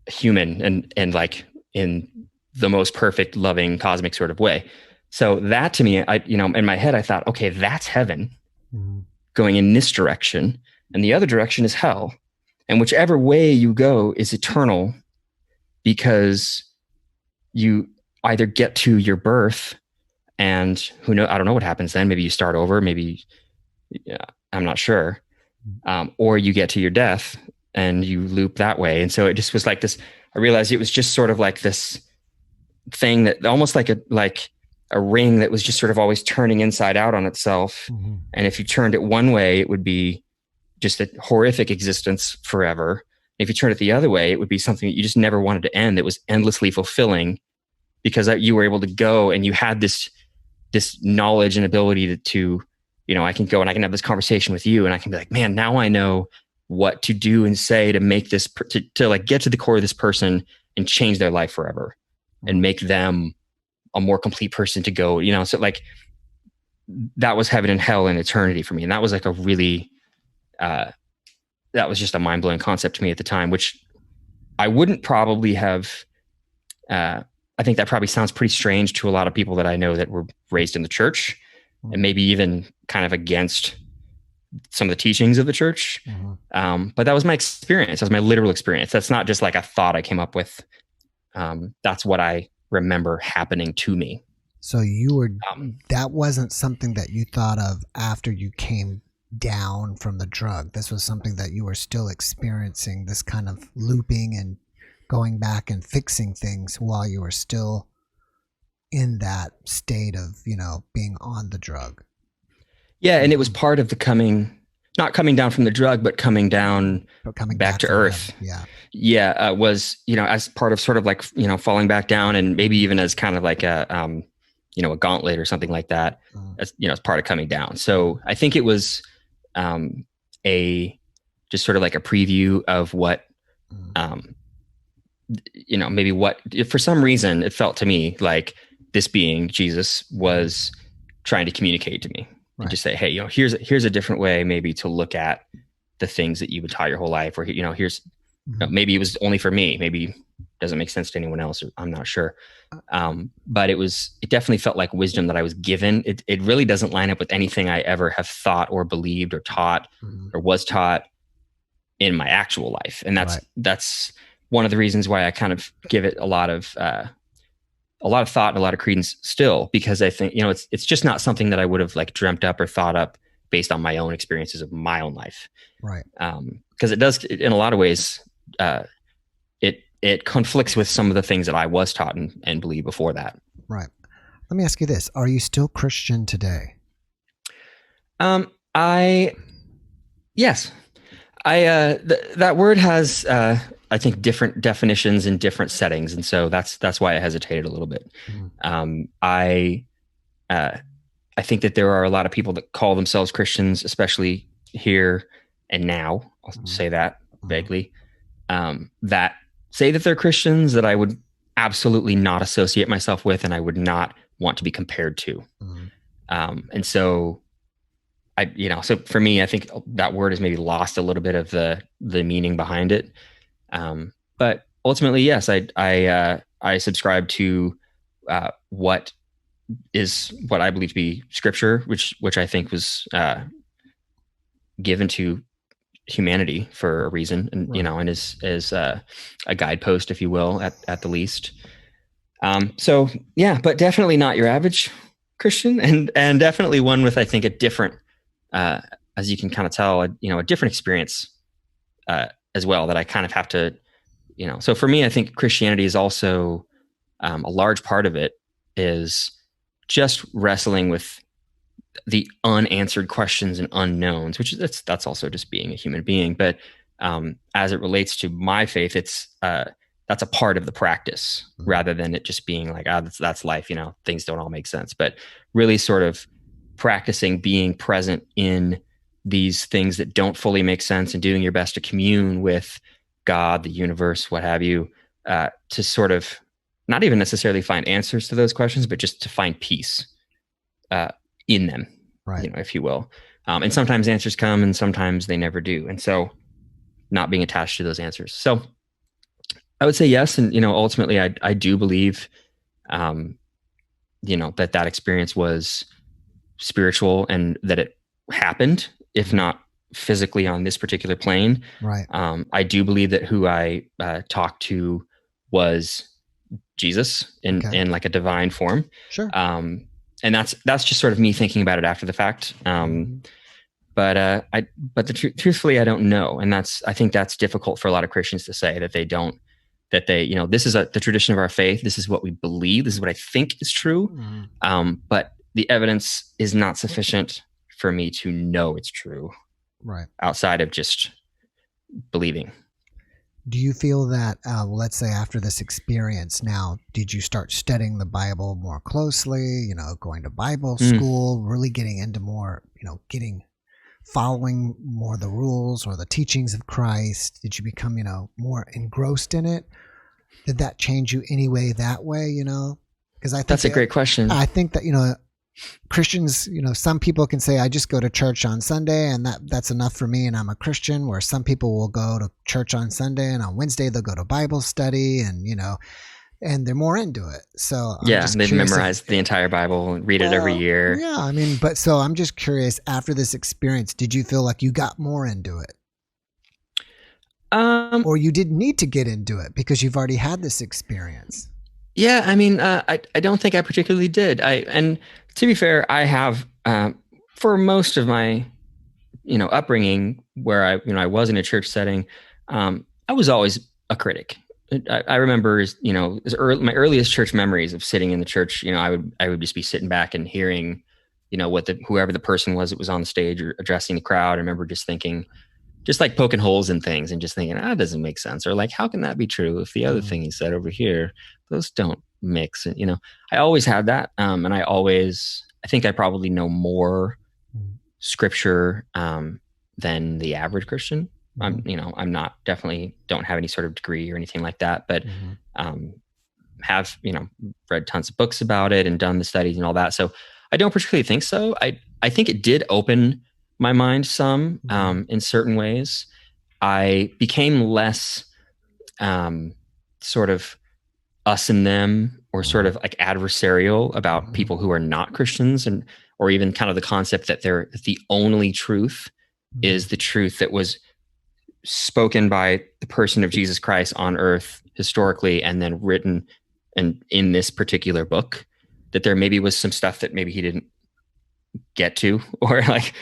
human, and like in the most perfect, loving, cosmic sort of way. So that, to me, in my head, I thought, okay, that's heaven, going in this direction, and the other direction is hell. And whichever way you go is eternal, because you either get to your birth, and who knows, I don't know what happens then. Maybe you start over, maybe, I'm not sure. Or you get to your death and you loop that way. And so it just was like this, I realized it was just sort of like this thing that almost like a ring that was just sort of always turning inside out on itself. And if you turned it one way, it would be just a horrific existence forever. If you turned it the other way, it would be something that you just never wanted to end. That was endlessly fulfilling, because you were able to go and you had this knowledge and ability to, I can go and I can have this conversation with you, and I can be like, man, now I know what to do and say to make this, to like get to the core of this person and change their life forever, and make them a more complete person to go, so like that was heaven and hell and eternity for me. And that was like a really, that was just a mind blowing concept to me at the time, which I wouldn't probably have, I think that probably sounds pretty strange to a lot of people that I know that were raised in the church, and maybe even kind of against some of the teachings of the church. But that was my experience. That was my literal experience. That's not just like a thought I came up with. That's what I remember happening to me. So you were, that wasn't something that you thought of after you came down from the drug. This was something that you were still experiencing, this kind of looping and going back and fixing things while you were still in that state of, being on the drug. Yeah. And it was part of the coming not coming down from the drug, but coming down But coming back back to from earth. heaven. Yeah. Yeah, was, as part of sort of like, falling back down, and maybe even as kind of like a gauntlet or something like that, as, as part of coming down. So I think it was a just sort of like a preview of what, maybe what, for some reason, it felt to me like this being Jesus was trying to communicate to me, and just say, hey, here's a different way maybe to look at the things that you've been taught your whole life, or, here's, maybe it was only for me, maybe it doesn't make sense to anyone else, or I'm not sure. But it definitely felt like wisdom that I was given. It really doesn't line up with anything I ever have thought or believed or taught or was taught in my actual life. And that's one of the reasons why I kind of give it a lot of thought and a lot of credence still, because I think, it's just not something that I would have like dreamt up or thought up based on my own experiences of my own life. Right. Because it does, in a lot of ways, it conflicts with some of the things that I was taught and believed before that. Right. Let me ask you this. Are you still Christian today? Yes. That word has, I think, different definitions in different settings. And so that's why I hesitated a little bit. I think that there are a lot of people that call themselves Christians, especially here and now. I'll say that vaguely, that say that they're Christians that I would absolutely not associate myself with, and I would not want to be compared to. And so so for me, I think that word has maybe lost a little bit of the meaning behind it. But ultimately, yes, I subscribe to what I believe to be scripture, which I think was given to humanity for a reason, and and is a guidepost, if you will, at the least. So yeah, but definitely not your average Christian, and definitely one with, I think, a different, as you can kind of tell, a different experience as well, that I kind of have to, so for me, I think Christianity is also a large part of it is just wrestling with the unanswered questions and unknowns, which that's also just being a human being. But as it relates to my faith, it's that's a part of the practice, rather than it just being like, that's life, things don't all make sense. But really sort of practicing being present in these things that don't fully make sense, and doing your best to commune with God, the universe, what have you, to sort of not even necessarily find answers to those questions, but just to find peace in them, if you will. And sometimes answers come, and sometimes they never do. And so not being attached to those answers. So I would say yes. And, ultimately I do believe, that experience was spiritual, and that it happened, if not physically on this particular plane. Right. I do believe that who I talked to was Jesus in like a divine form. Sure. And that's just sort of me thinking about it after the fact. But truthfully, I don't know. And I think that's difficult for a lot of Christians to say, that they don't, that they, this is the tradition of our faith. This is what we believe. This is what I think is true. But the evidence is not sufficient for me to know it's true. Right. Outside of just believing. Do you feel that, let's say after this experience now, did you start studying the Bible more closely, going to Bible school, really getting into more, following more the rules or the teachings of Christ? Did you become, more engrossed in it? Did that change you any way that way, Because I think that's a great question. I think that, Christians, some people can say, I just go to church on Sunday and that's enough for me and I'm a Christian, where some people will go to church on Sunday and on Wednesday they'll go to Bible study and, and they're more into it. So they've memorized the entire Bible and read it every year. Yeah. So I'm just curious, after this experience, did you feel like you got more into it? Or you didn't need to get into it because you've already had this experience? Yeah, I don't think I particularly did. And to be fair, I have for most of my upbringing, where I was in a church setting, I was always a critic. I remember, my earliest church memories of sitting in the church. I would just be sitting back and hearing whoever the person was that was on the stage or addressing the crowd. I remember just thinking, just like poking holes in things and just thinking, that doesn't make sense. Or like, how can that be true if the other thing he said over here, those don't mix? And, I always had that. And I think I probably know more scripture than the average Christian. I'm not, definitely don't have any sort of degree or anything like that, but have, read tons of books about it and done the studies and all that. So I don't particularly think so. I think it did open my mind some in certain ways. I became less sort of us and them, or sort of like adversarial about people who are not Christians, or even kind of the concept that the only truth is the truth that was spoken by the person of Jesus Christ on earth historically, and then written and in this particular book. That there maybe was some stuff that maybe he didn't get to, or like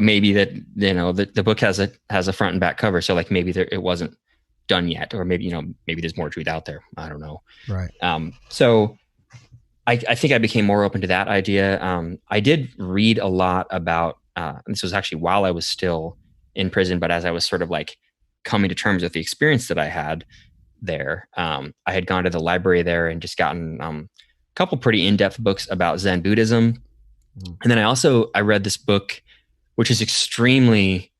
maybe that the book has a front and back cover, so like maybe it wasn't done yet, or maybe maybe there's more truth out there. I don't know. Right. So I think I became more open to that idea. I did read a lot about, and this was actually while I was still in prison, but as I was sort of like coming to terms with the experience that I had there, I had gone to the library there and just gotten a couple pretty in-depth books about Zen Buddhism. And then I read this book, which is extremely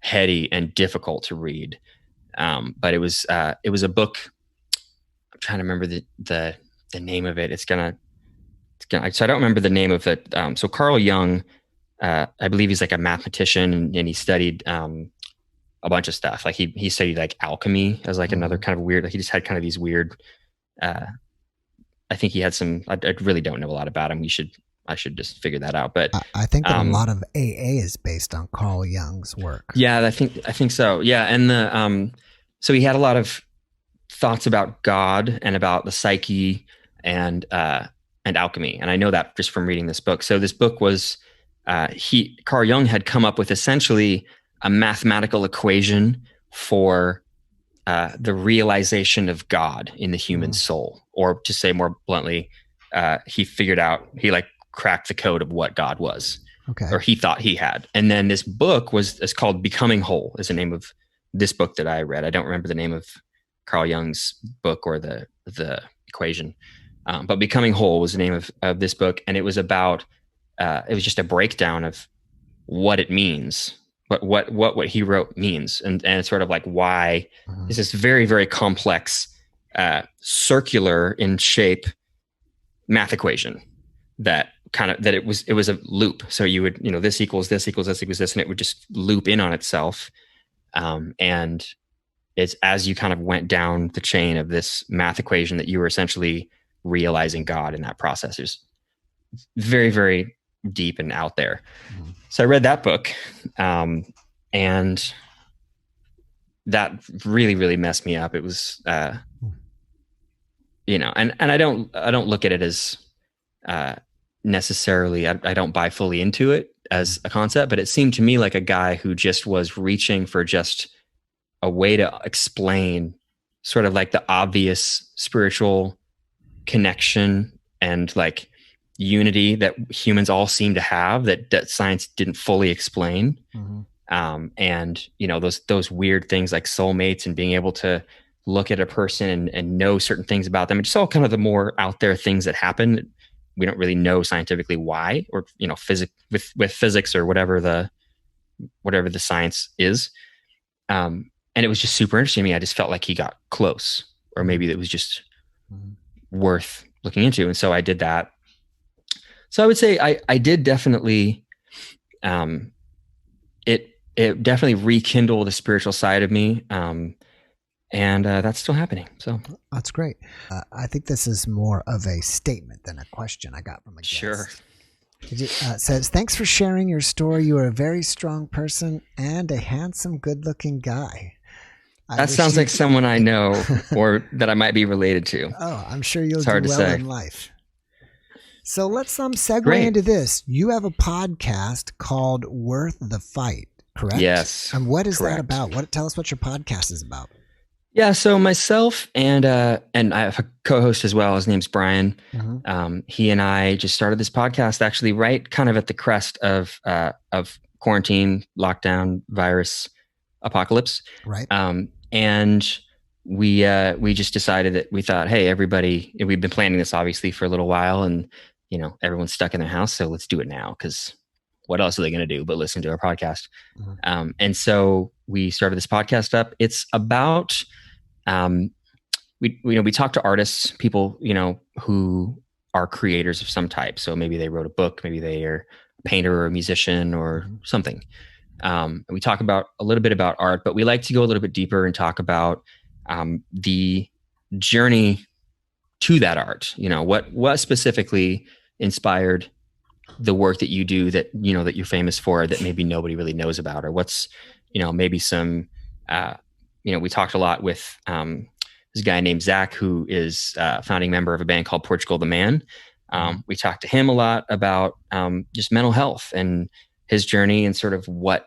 heady and difficult to read. But it was a book. I'm trying to remember the name of it. So I don't remember the name of it. So Carl Jung, I believe he's like a mathematician, and he studied a bunch of stuff. Like he studied like alchemy as like another kind of weird. Like he just had kind of these weird. I think he had some. I really don't know a lot about him. I should just figure that out. But I think that a lot of AA is based on Carl Jung's work. Yeah, I think so. Yeah, and so he had a lot of thoughts about God and about the psyche and alchemy, and I know that just from reading this book. So this book was Carl Jung had come up with essentially a mathematical equation for the realization of God in the human soul, or to say more bluntly, he cracked the code of what God was, or he thought he had. And then this book is called Becoming Whole, is the name of this book that I read. I don't remember the name of Carl Jung's book or the equation, but Becoming Whole was the name of this book. And it was about, it was just a breakdown of what it means, what he wrote means. And it's sort of like why is this very, very complex, circular in shape math equation that it was a loop. So you would, this equals this equals this equals this, and it would just loop in on itself. And it's as you kind of went down the chain of this math equation that you were essentially realizing God in that process. It's very, very deep and out there. So I read that book, and that really, really messed me up. It was, and I don't look at it as, necessarily, I don't buy fully into it as a concept, but it seemed to me like a guy who just was reaching for just a way to explain sort of like the obvious spiritual connection and like unity that humans all seem to have that science didn't fully explain. And those weird things like soulmates and being able to look at a person and know certain things about them. It's just all kind of the more out there things that happen. We don't really know scientifically why, or with physics or whatever the science is. And it was just super interesting to me. I just felt like he got close, or maybe it was just worth looking into. And so I did that. So I would say I did definitely, it definitely rekindled the spiritual side of me. And that's still happening. So that's great. I think this is more of a statement than a question I got from a guest. Sure. It says, thanks for sharing your story. You are a very strong person and a handsome, good-looking guy. That sounds like someone I know or that I might be related to. Oh, I'm sure you'll do well in life. So let's segue into this. You have a podcast called Worth the Fight, correct? Yes. And what is that about? Tell us what your podcast is about. Yeah, so myself and I have a co-host as well. His name's Brian. Mm-hmm. He and I just started this podcast actually right kind of at the crest of quarantine, lockdown, virus, apocalypse. Right. And we just decided that we thought, hey, everybody, we've been planning this obviously for a little while, and everyone's stuck in their house, so let's do it now, because what else are they going to do but listen to our podcast? Mm-hmm. And so we started this podcast up. It's about we talk to artists, people who are creators of some type. So maybe they wrote a book, maybe they are a painter or a musician or Mm-hmm. something. And we talk about a little bit about art, but we like to go a little bit deeper and talk about the journey to that art. What specifically inspired the work that you do, that that you're famous for, that maybe nobody really knows about, or what's maybe some we talked a lot with this guy named Zach, who is a founding member of a band called Portugal the Man. We talked to him a lot about just mental health and his journey, and sort of what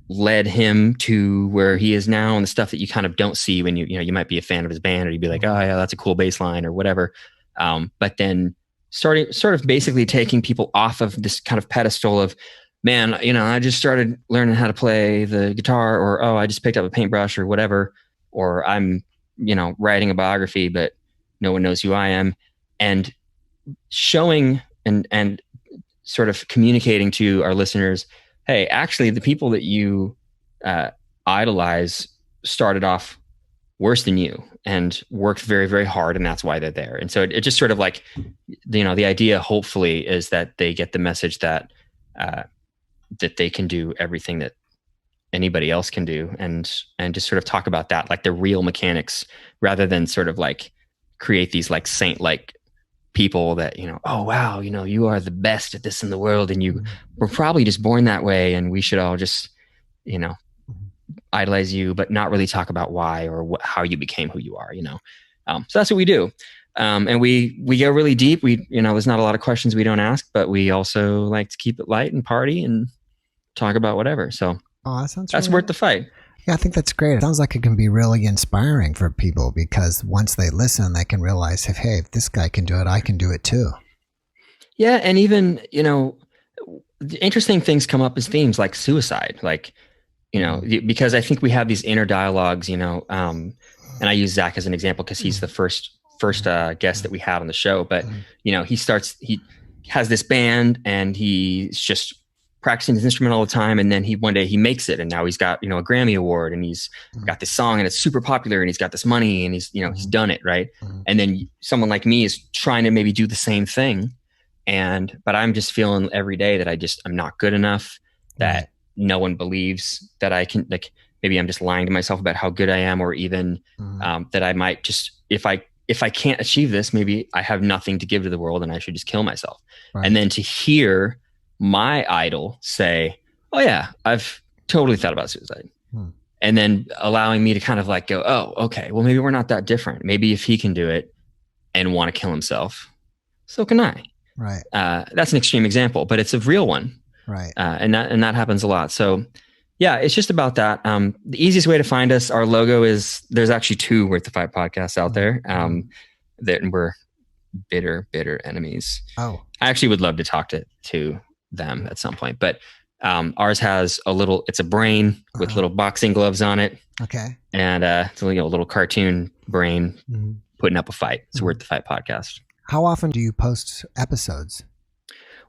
led him to where he is now, and the stuff that you kind of don't see when you might be a fan of his band, or you'd be like, oh yeah, that's a cool bass line or whatever. But then sort of basically taking people off of this kind of pedestal of, man, I just started learning how to play the guitar, or, oh, I just picked up a paintbrush or whatever, or I'm, writing a biography, but no one knows who I am, and showing and sort of communicating to our listeners, hey, actually the people that you idolize started off worse than you and worked very, very hard, and that's why they're there. And so it just sort of like, the idea hopefully is that they get the message that that they can do everything that anybody else can do, and just sort of talk about that, like the real mechanics, rather than sort of like create these like saint-like people that, oh wow, you are the best at this in the world, and you were probably just born that way, and we should all just idolize you, but not really talk about why or how you became who you are. So that's what we do. And we go really deep. There's not a lot of questions we don't ask, but we also like to keep it light and party and talk about whatever. So that's worth the fight. Yeah, I think that's great. It sounds like it can be really inspiring for people, because once they listen, they can realize, hey, if this guy can do it, I can do it too. Yeah. And even, interesting things come up as themes like suicide, like, because I think we have these inner dialogues, and I use Zach as an example because he's the first guest that we had on the show. But, he has this band, and he's just practicing his instrument all the time. And then one day he makes it, and now he's got, a Grammy award, and he's got this song, and it's super popular, and he's got this money, and he's he's done it. Right. And then someone like me is trying to maybe do the same thing. But I'm just feeling every day that I'm not good enough, that no one believes that I can, like, maybe I'm just lying to myself about how good I am, or even that I might just, if I can't achieve this, maybe I have nothing to give to the world and I should just kill myself. Right. And then to hear my idol say, oh yeah, I've totally thought about suicide. And then allowing me to kind of like go, oh, okay, well, maybe we're not that different. Maybe if he can do it and want to kill himself, so can I. Right. That's an extreme example, but it's a real one. Right. And that happens a lot. So yeah, it's just about that. The easiest way to find us, our logo is, there's actually 2 Worth the Fight podcasts out there. That we're bitter enemies. Oh, I actually would love to talk to them at some point, but ours has it's a brain with little boxing gloves on it. Okay. And it's a little cartoon brain putting up a fight. It's Worth the Fight podcast. How often do you post episodes?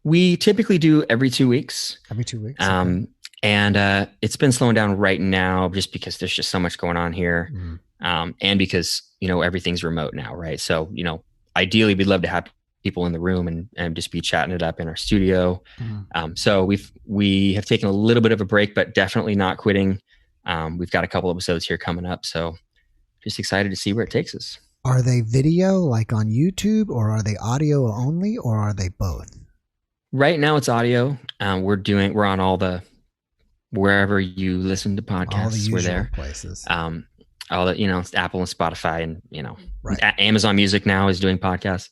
We typically do every 2 weeks. Every 2 weeks. Okay. And it's been slowing down right now, just because there's just so much going on here. And because, everything's remote now, right? So, ideally we'd love to have people in the room and just be chatting it up in our studio. So we have taken a little bit of a break, but definitely not quitting. We've got a couple episodes here coming up, so just excited to see where it takes us. Are they video, like on YouTube, or are they audio only, or are they both? Right now it's audio. We're on all the, wherever you listen to podcasts, all the usual we're there. Places. All the, it's Apple and Spotify, and, right. Amazon Music now is doing podcasts.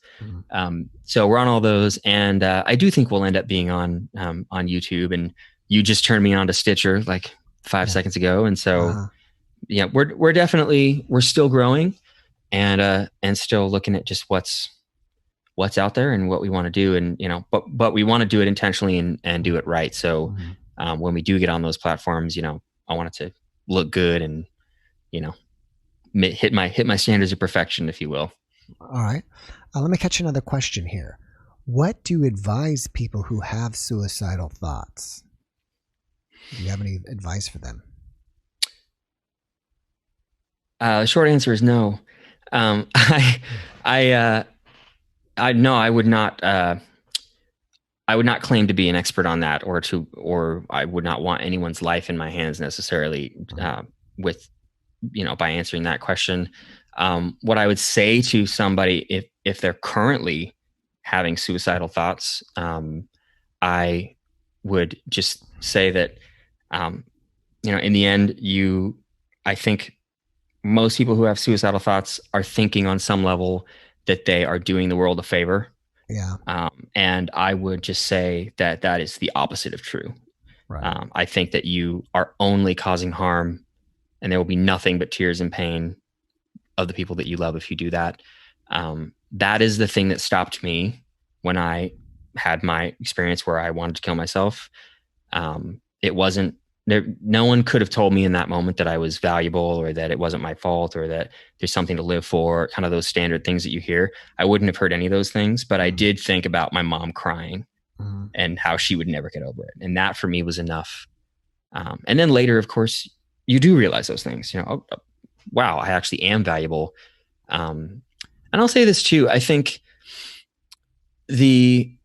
So we're on all those. And I do think we'll end up being on YouTube, and you just turned me on to Stitcher like 5 seconds ago. And so yeah, we're still growing, and still looking at just what's out there and what we want to do, and but we want to do it intentionally and do it right. So when we do get on those platforms, I want it to look good and you know hit my standards of perfection, if you will. All right. Let me catch another question here. What do you advise people who have suicidal thoughts? Do you have any advice for them? The short answer is no. I no, I would not. I would not claim to be an expert on that, or I would not want anyone's life in my hands necessarily. With by answering that question, what I would say to somebody if they're currently having suicidal thoughts, I would just say that, in the end, I think most people who have suicidal thoughts are thinking on some level that they are doing the world a favor. Yeah. And I would just say that is the opposite of true. Right. I think that you are only causing harm, and there will be nothing but tears and pain of the people that you love if you do that. That is the thing that stopped me when I had my experience where I wanted to kill myself. It wasn't there. No one could have told me in that moment that I was valuable, or that it wasn't my fault, or that there's something to live for, kind of those standard things that you hear. I wouldn't have heard any of those things, but I did think about my mom crying and how she would never get over it. And that for me was enough. And then later, of course, you do realize those things, oh, wow, I actually am valuable. And I'll say this too. I think when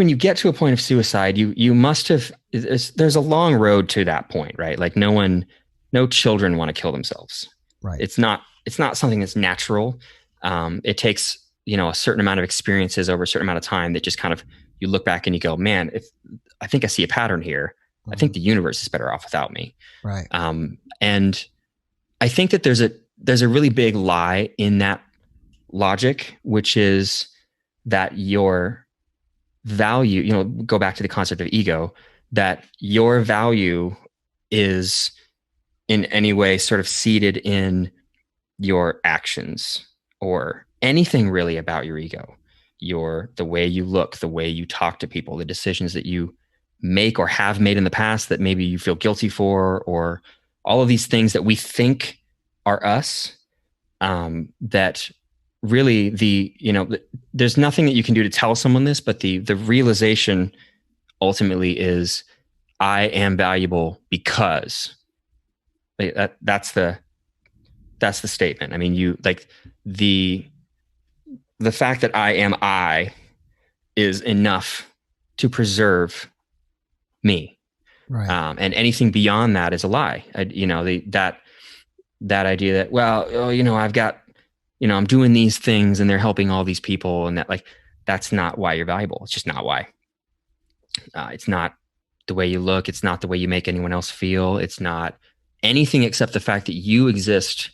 you get to a point of suicide, you must have, there's a long road to that point, right? Like no children want to kill themselves. Right. It's not something that's natural. It takes, a certain amount of experiences over a certain amount of time that just kind of, you look back and you go, man, I think I see a pattern here. I think the universe is better off without me. Right. And I think that there's a really big lie in that logic, which is that your value, go back to the concept of ego, that your value is in any way sort of seated in your actions, or anything really about your ego, the way you look, the way you talk to people, the decisions that you make or have made in the past that maybe you feel guilty for, or all of these things that we think are us, that really there's nothing that you can do to tell someone this, but the realization ultimately is, I am valuable because that's the statement. I mean, you like the fact that I is enough to preserve me. Right. And anything beyond that is a lie. That idea that, well, I've got, I'm doing these things and they're helping all these people, and that's not why you're valuable. It's just not why. It's not the way you look. It's not the way you make anyone else feel. It's not anything except the fact that you exist,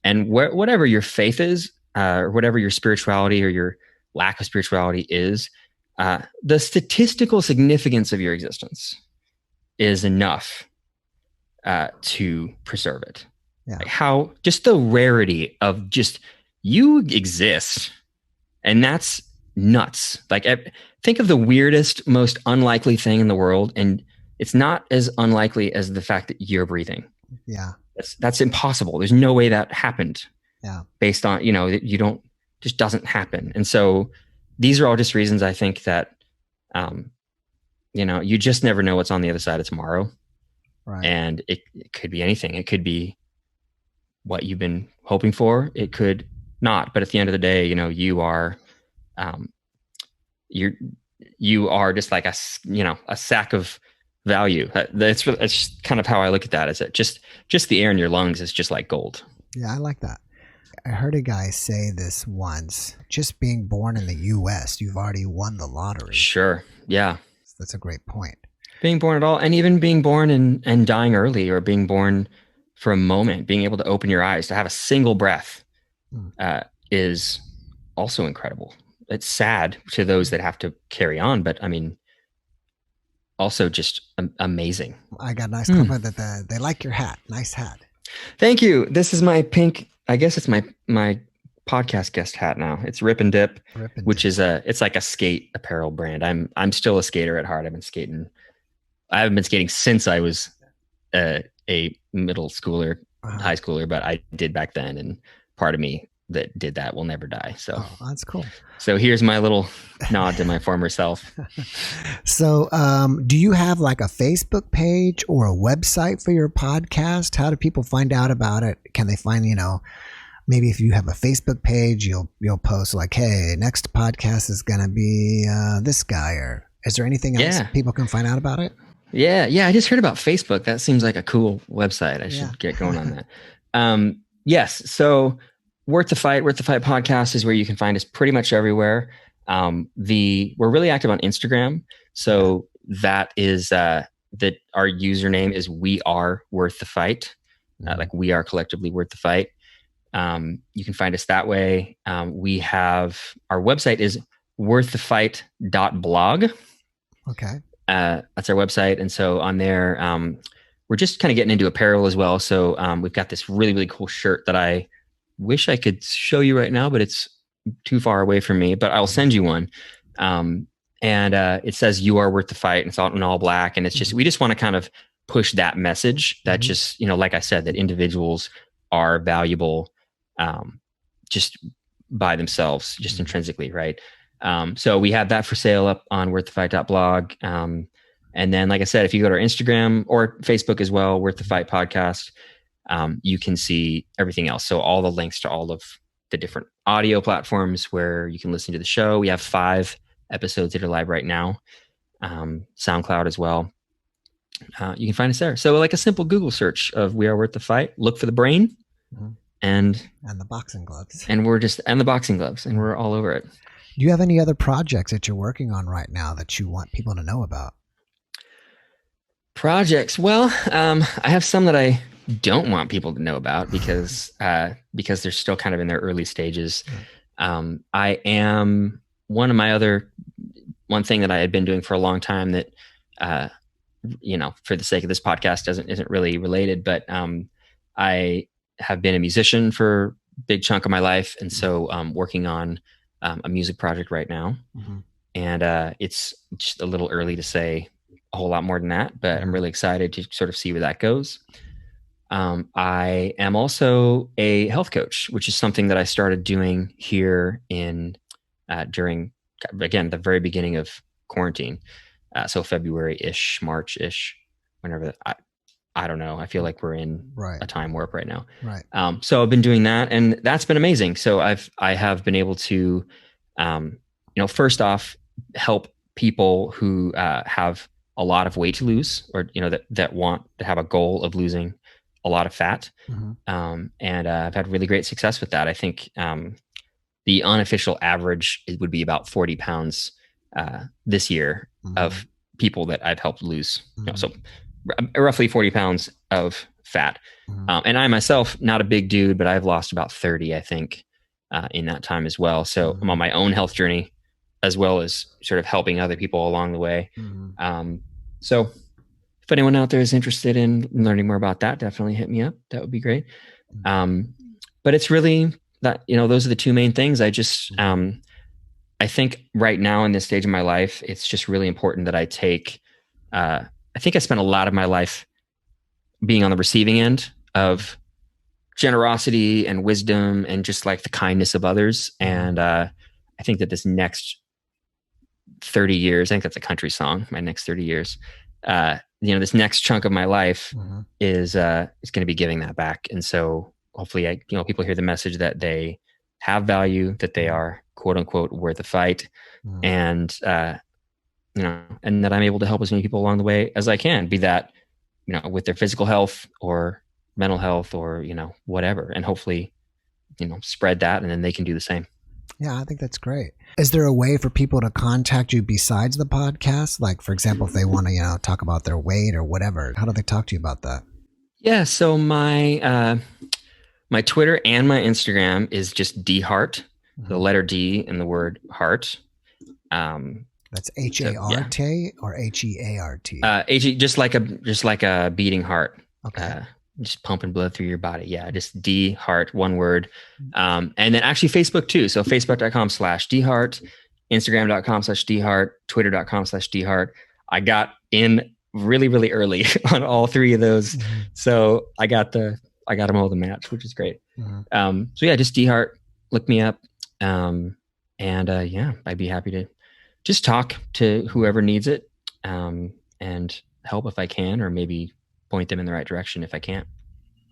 and whatever your faith is, or whatever your spirituality or your lack of spirituality is, the statistical significance of your existence is enough to preserve it. Yeah. Like how just the rarity of just you exist, and that's nuts. Like, think of the weirdest, most unlikely thing in the world, and it's not as unlikely as the fact that you're breathing. Yeah. That's impossible. There's no way that happened. Yeah. Based on, you don't, just doesn't happen. And so these are all just reasons I think that, you just never know what's on the other side of tomorrow. Right. And it could be anything. It could be what you've been hoping for. It could not. But at the end of the day, you are, you are just like a sack of value. It's kind of how I look at that. Is that just the air in your lungs is just like gold. Yeah, I like that. I heard a guy say this once: just being born in the U.S., you've already won the lottery. Sure. Yeah. That's a great point. Being born at all, and even being born and dying early, or being born for a moment, being able to open your eyes, to have a single breath, is also incredible. It's sad to those that have to carry on, but I mean, also just amazing. I got a nice comment that they like your hat. Nice hat. Thank you. This is my pink. I guess it's my podcast guest hat now. It's Rip and Dip, Rip and which dip. is it's like a skate apparel brand. I'm still a skater at heart. I've been skating. I haven't been skating since I was a middle schooler, high schooler, but I did back then, and part of me that did that will never die. So that's cool. So here's my little nod to my former self. So, do you have like a Facebook page or a website for your podcast? How do people find out about it? Can they find, maybe if you have a Facebook page, you'll post like, hey, next podcast is going to be this guy, or is there anything else people can find out about it? Yeah. I just heard about Facebook. That seems like a cool website. I should get going on that. Yes. So Worth the Fight podcast is where you can find us pretty much everywhere. We're really active on Instagram. So that is, that our username is We Are Worth the Fight. Like we are collectively worth the fight. You can find us that way. We have, our website is worththefight.blog. Okay. That's our website. And so on there, we're just kind of getting into apparel as well. So we've got this really, really cool shirt that I wish I could show you right now, but it's too far away from me, but I'll send you one. And it says You Are Worth the Fight, and it's all in all black. And it's just, we just want to kind of push that message that just, like I said, that individuals are valuable, just by themselves, just intrinsically. Right. So we have that for sale up on worththefight.blog. And then, like I said, if you go to our Instagram or Facebook as well, Worth the Fight podcast, you can see everything else. So all the links to all of the different audio platforms where you can listen to the show. We have 5 episodes that are live right now. SoundCloud as well. You can find us there. So like a simple Google search of We Are Worth the Fight, look for the brain and the boxing gloves. And the boxing gloves, and we're all over it. Do you have any other projects that you're working on right now that you want people to know about? Projects. Well, I have some that I don't want people to know about because they're still kind of in their early stages. I am one thing that I had been doing for a long time that, for the sake of this podcast isn't really related, but I have been a musician for a big chunk of my life. And so I'm working on a music project right now. And it's just a little early to say a whole lot more than that, but I'm really excited to sort of see where that goes. I am also a health coach, which is something that I started doing here during, again, the very beginning of quarantine. So February-ish, March-ish, whenever I don't know. I feel like we're in a time warp right now. Right. So I've been doing that, and that's been amazing. So I have been able to, first off, help people who have a lot of weight to lose, or that want to have a goal of losing a lot of fat. And I've had really great success with that. I think the unofficial average would be about 40 pounds this year of people that I've helped lose. So roughly 40 pounds of fat. And I myself, not a big dude, but I've lost about 30, I think, in that time as well. So I'm on my own health journey, as well as sort of helping other people along the way. So if anyone out there is interested in learning more about that, definitely hit me up. That would be great. But it's really that, those are the two main things. I just, I think right now in this stage of my life, it's just really important that I take, I think I spent a lot of my life being on the receiving end of generosity and wisdom and just like the kindness of others. And I think that this next 30 years, I think that's a country song, my next 30 years, this next chunk of my life is going to be giving that back. And so hopefully people hear the message that they have value, that they are quote unquote worth the fight. And, and that I'm able to help as many people along the way as I can, be that, with their physical health or mental health or, whatever, and hopefully, spread that, and then they can do the same. Yeah, I think that's great. Is there a way for people to contact you besides the podcast? Like, for example, if they want to, talk about their weight or whatever, how do they talk to you about that? Yeah. So my Twitter and my Instagram is just dhart, the letter D and the word heart. That's So yeah, H-A-R-T or H-E-A-R-T? just like a beating heart, Okay. uh, just pumping blood through your body. Yeah, just D heart, one word. And then actually Facebook too. So facebook.com/dheart, Instagram.com/dheart, Twitter.com/dheart. I got in really, really early on all three of those. Mm-hmm. So I got them all to match, which is great. So yeah, just dheart, look me up. And yeah, I'd be happy to just talk to whoever needs it, and help if I can, or maybe point them in the right direction if I can't.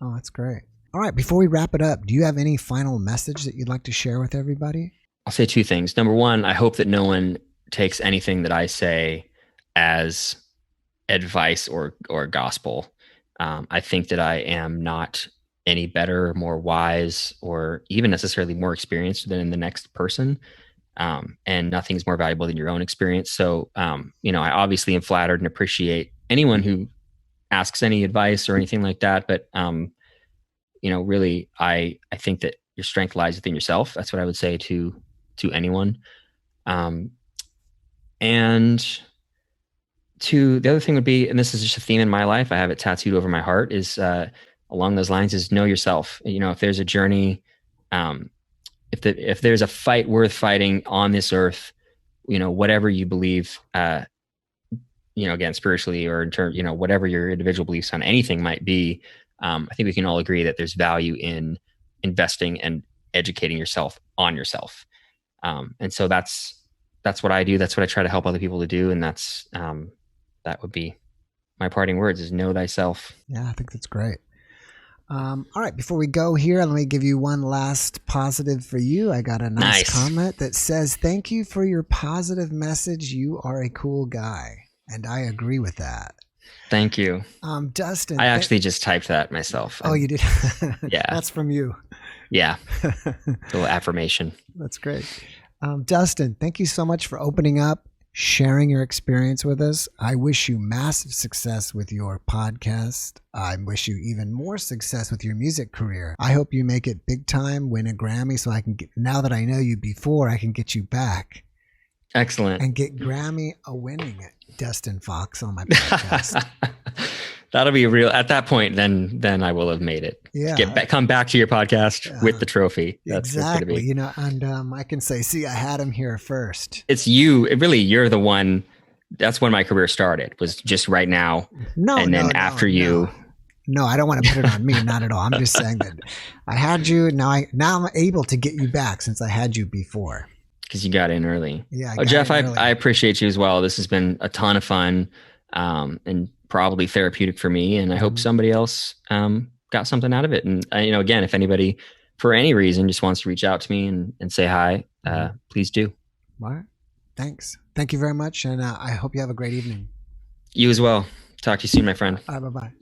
Oh, that's great. All right. Before we wrap it up, do you have any final message that you'd like to share with everybody? I'll say two things. Number one, I hope that no one takes anything that I say as advice or gospel. I think that I am not any better, more wise, or even necessarily more experienced than the next person. And nothing's more valuable than your own experience. So, I obviously am flattered and appreciate anyone who asks any advice or anything like that. But, really, I think that your strength lies within yourself. That's what I would say to anyone. And to the other thing would be, and this is just a theme in my life, I have it tattooed over my heart, is along those lines, is know yourself. If there's a journey, if there's a fight worth fighting on this earth, whatever you believe, again, spiritually, or in terms, whatever your individual beliefs on anything might be, I think we can all agree that there's value in investing and educating yourself on yourself. And so that's what I do. That's what I try to help other people to do. And that would be my parting words, is know thyself. Yeah, I think that's great. All right, before we go here, let me give you one last positive for you. I got a nice comment that says, "Thank you for your positive message. You are a cool guy." And I agree with that. Thank you. Dustin. I actually just typed that myself. Oh, you did? Yeah. That's from you. Yeah. A little affirmation. That's great. Dustin, thank you so much for opening up, sharing your experience with us. I wish you massive success with your podcast. I wish you even more success with your music career. I hope you make it big time, win a Grammy, so I can get, now that I know you before, I can get you back. Excellent. And get Grammy a winning Dustin Fox on my podcast. That'll be real. At that point, then I will have made it. Yeah. Come back to your podcast with the trophy. That's exactly. And I can say, see, I had him here first. It's you. You're the one. That's when my career started, was just right now. No, after you. No, I don't want to put it on me. Not at all. I'm just saying that I had you. Now I'm able to get you back since I had you before. Because you got in early. Yeah. Jeff, I appreciate you as well. This has been a ton of fun, and probably therapeutic for me. And I hope somebody else got something out of it. And, again, if anybody for any reason just wants to reach out to me and say hi, please do. All right. Thanks. Thank you very much. And I hope you have a great evening. You as well. Talk to you soon, my friend. All right, bye-bye.